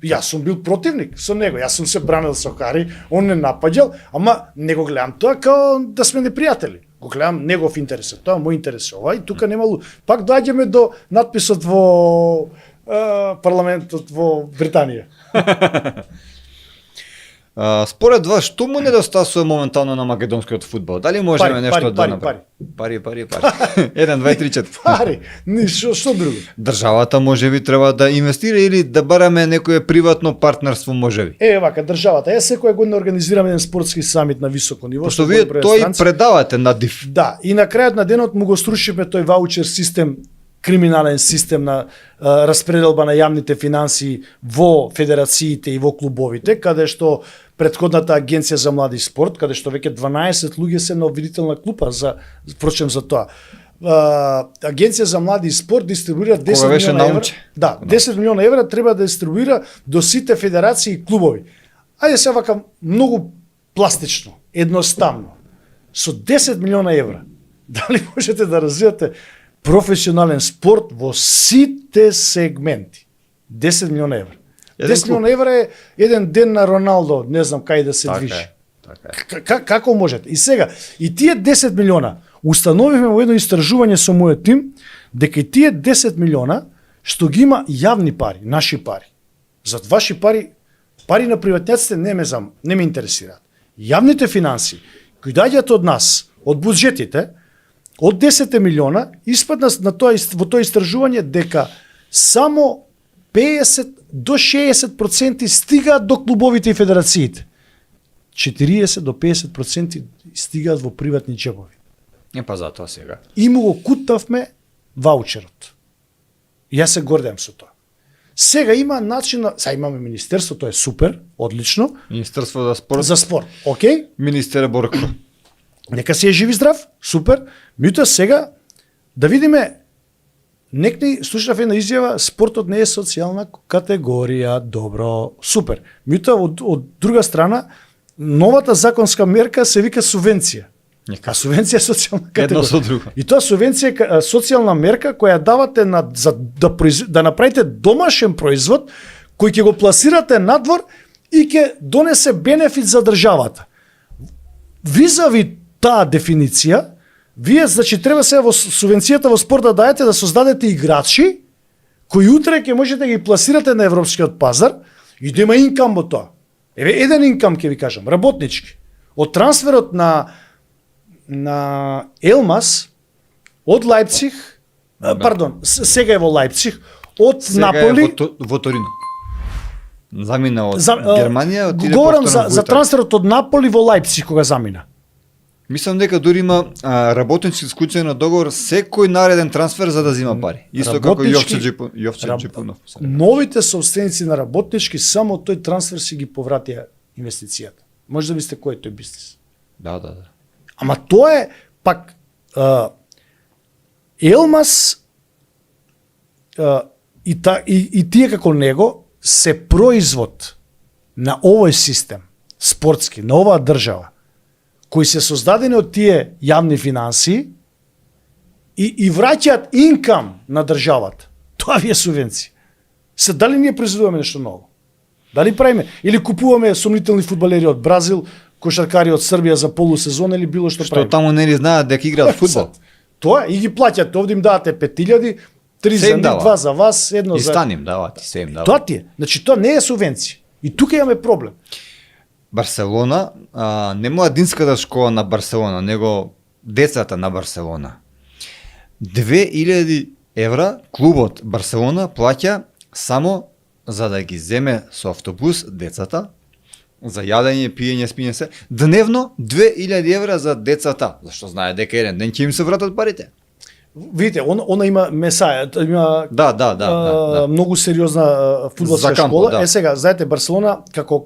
C: Јас сум бил противник со него, јас сум се бранил со Хари, он не напаѓал, ама не го гледам тоа као да сме непријатели. Го гледам негов интерес, тоа мој интерес. Ова и тука немало. Пак доаѓаме до надписот во парламентот во Британија.
B: Според вас, што му недостасува моментално на македонскиот фудбал? Дали можеме
C: Пари,
B: нешто
C: пари,
B: да
C: пари,
B: направиме? Пари. 1, 2, 3, 4.
C: Пари, што друго?
B: Државата можеби треба да инвестира или да бараме некое приватно партнерство можеби?
C: Вака, државата. Секоја година организираме еден спортски самит на високо ниво.
B: Пошто вие тој предавате на ДИФ.
C: Да, и на крајот на денот му го струшиме тој ваучер систем, криминален систем на распределба на јавните финансии во федерациите и во клубовите, каде што претходната агенција за млади и спорт, каде што веќе 12 луѓе се на обвинителна клупа впрочем за тоа. Агенција за млади и спорт дистрибуира 10 милиона евра. Да, 10 милиона евра треба да дистрибуира до сите федерации и клубови. Ајде се вака многу пластично, едноставно. Со 10 милиона евра, дали можете да развивате професионален спорт во сите сегменти? 10 милиона евра. 10 милиона евра е еден ден на Роналдо, не знам кај да се движи. Како можете? И сега, и тие 10 милиона, установивме во едно истражување со мојот тим, дека и тие 10 милиона, што ги има јавни пари, наши пари. Зад ваши пари, пари на приватњаците не ме интересираат. Јавните финансии, кои доаѓаат од нас, од буџетите, од 10 милиона, испадна во тоа истражување дека само 50 до 60% стигаат до клубовите и федерациите. 40 до 50% стигаат во приватни џебови.
B: Па затоа сега.
C: И му го кутавме ваучерот. Јас се гордеам со тоа. Сега има начин, сега имаме министерство, тоа е супер, одлично.
B: Министерство за спорт.
C: За спорт, окей.
B: Министер Борко.
C: Нека си е жив и здрав, супер. Меѓутоа сега да видиме, некни слушнав една изјава, спортот не е социјална категорија, добро, супер. Меѓутоа од друга страна, новата законска мерка се вика субвенција. А субвенција е социјална категорија.
B: Едно со друго.
C: И тоа субвенција е социјална мерка која давате за да направите домашен производ кој ќе го пласирате надвор и ќе донесе бенефит за државата. Визави таа дефиниција, вие значи треба се во субвенцијата во спорт да даете да создадете играчи кои утре ќе можете да ги пласирате на европскиот пазар и да има инкам во тоа. Еден инкам ќе ви кажам, работнички. Од трансферот на Елмас од Лајпциг, пардон, сега е во Лајпциг, од
B: сега
C: Наполи
B: во Торино. Замина од Германија, отиде
C: говорам
B: повторно во
C: за трансферот од Наполи во Лајпциг кога замина.
B: Мислам дека дури има работнички склучен договор секој нареден трансфер за да зима пари. Исто како Јовче Джипунов.
C: Новите собственици на работнички само тој трансфер си ги повратија инвестицијата. Може да ви сте кој тој бизнис.
B: Да.
C: Ама тоа е пак Елмас и тие како него се производ на овој систем спортски, на оваа држава, кои се создадени од тие јавни финансии и враќаат инкам на државата. Тоа ви е субвенција. Се дали ние произведуваме нешто ново? Дали правиме или купуваме сомнителни фудбалери од Бразил, кошаркари од Србија за полусезон или било што правиме?
B: Што таму нели знаат дека играат фудбал?
C: Тоа и ги плаќате, овде им давате 5000, 3 за нив, 2 за вас, едно
B: и
C: за...
B: И станим дават, се им дават.
C: Тоа ти е. Значи тоа не е субвенција. И тука имаме проблем.
B: Барселона, не младинската школа на Барселона, него децата на Барселона. 2000 евра клубот Барселона плаќа само за да ги земе со автобус децата, за јадење, пиење, спиење се. Дневно 2000 евра за децата, зашто знае дека еден ден ќе им се вратат парите.
C: Видите, она има месаја, има
B: Да.
C: многу сериозна фудбалска
B: За кампо,
C: школа.
B: да.
C: Сега, знаете, Барселона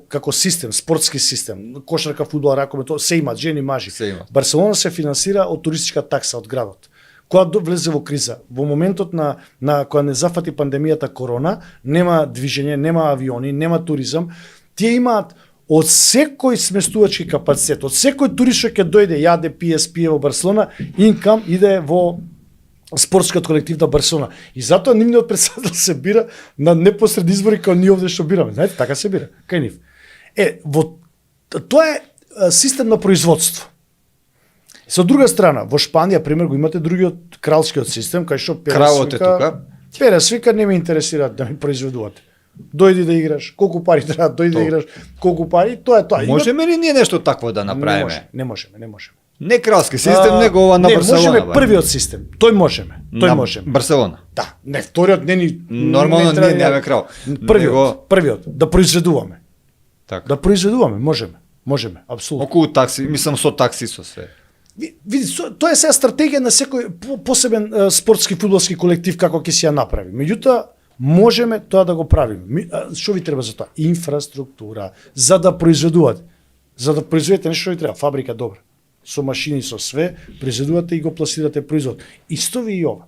C: како систем, спортски систем, кошарка, фудбал, ракомет, се имат, жени, мажи.
B: Се имат.
C: Барселона се финансира од туристичка такса од градот. Кога влезе во криза, во моментот на кога не зафати пандемијата корона, нема движење, нема авиони, нема туризам, тие имаат од секој сместувачки капацитет, од секој турист што ќе дојде, јаде, пие, спие во Барселона, инкам иде во спортскиот колектив на Барселона. И затоа нивниот председател се бира на непосред избори као ние овде што бираме. Знаете, така се бира, кај нив. Тоа е систем на производство. Со друга страна, во Шпанија, пример, го имате другиот кралскиот систем, кај што
B: Кралот е тука.
C: Перес вика, не ме интересира да ми произведувате. Дојди да играш, колку пари треба, дојди да играш, колку пари, тоа е тоа.
B: Можеме ли ние нешто такво да направиме?
C: Не можеме.
B: Не кралски систем, него ова на Барселона.
C: Не, можеме првиот систем. Тој можеме.
B: Барселона.
C: Да, не вториот не ни
B: нормално ние немаме крал.
C: Првиот да произведуваме.
B: Така.
C: Да произведуваме, можеме, апсолутно.
B: Околу такси, мислам со такси со све.
C: Види, тоа е сега стратегија на секој посебен спортски фудбалски колектив како ќе си ја направи. Меѓутоа можеме тоа да го правиме. Што ви треба за тоа? Инфраструктура, за да произведувате. За да произведете нешто што ви треба, фабрика добра. Со машини, со све, произведувате и го пласирате производ. Исто ви и ова.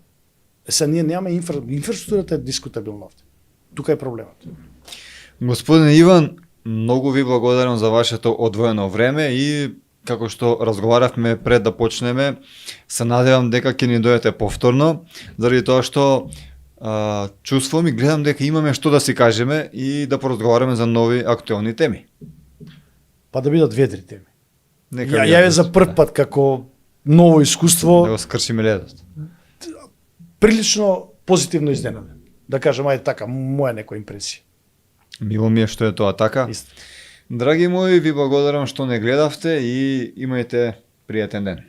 C: Сега ние немаме инфраструктурата е дискутабилна овде. Тука е проблемот.
B: Господин Иван, многу ви благодарам за вашето одвоено време и како што разговаравме пред да почнеме, се надевам дека ќе ни дојдете повторно, заради тоа што чувствувам и гледам дека имаме што да си кажеме и да поразговараме за нови актуелни теми.
C: Па да бидат ведри теми.
B: Нека
C: Ја за прв пат како ново искуство
B: да го скршиме ледот.
C: Прилично позитивно изненаден. Да кажам, ајде така, моја некоја импресија.
B: Мило ми е што е тоа така.
C: Исто.
B: Драги мои, ви благодарам што не гледавте и имајте пријатен ден.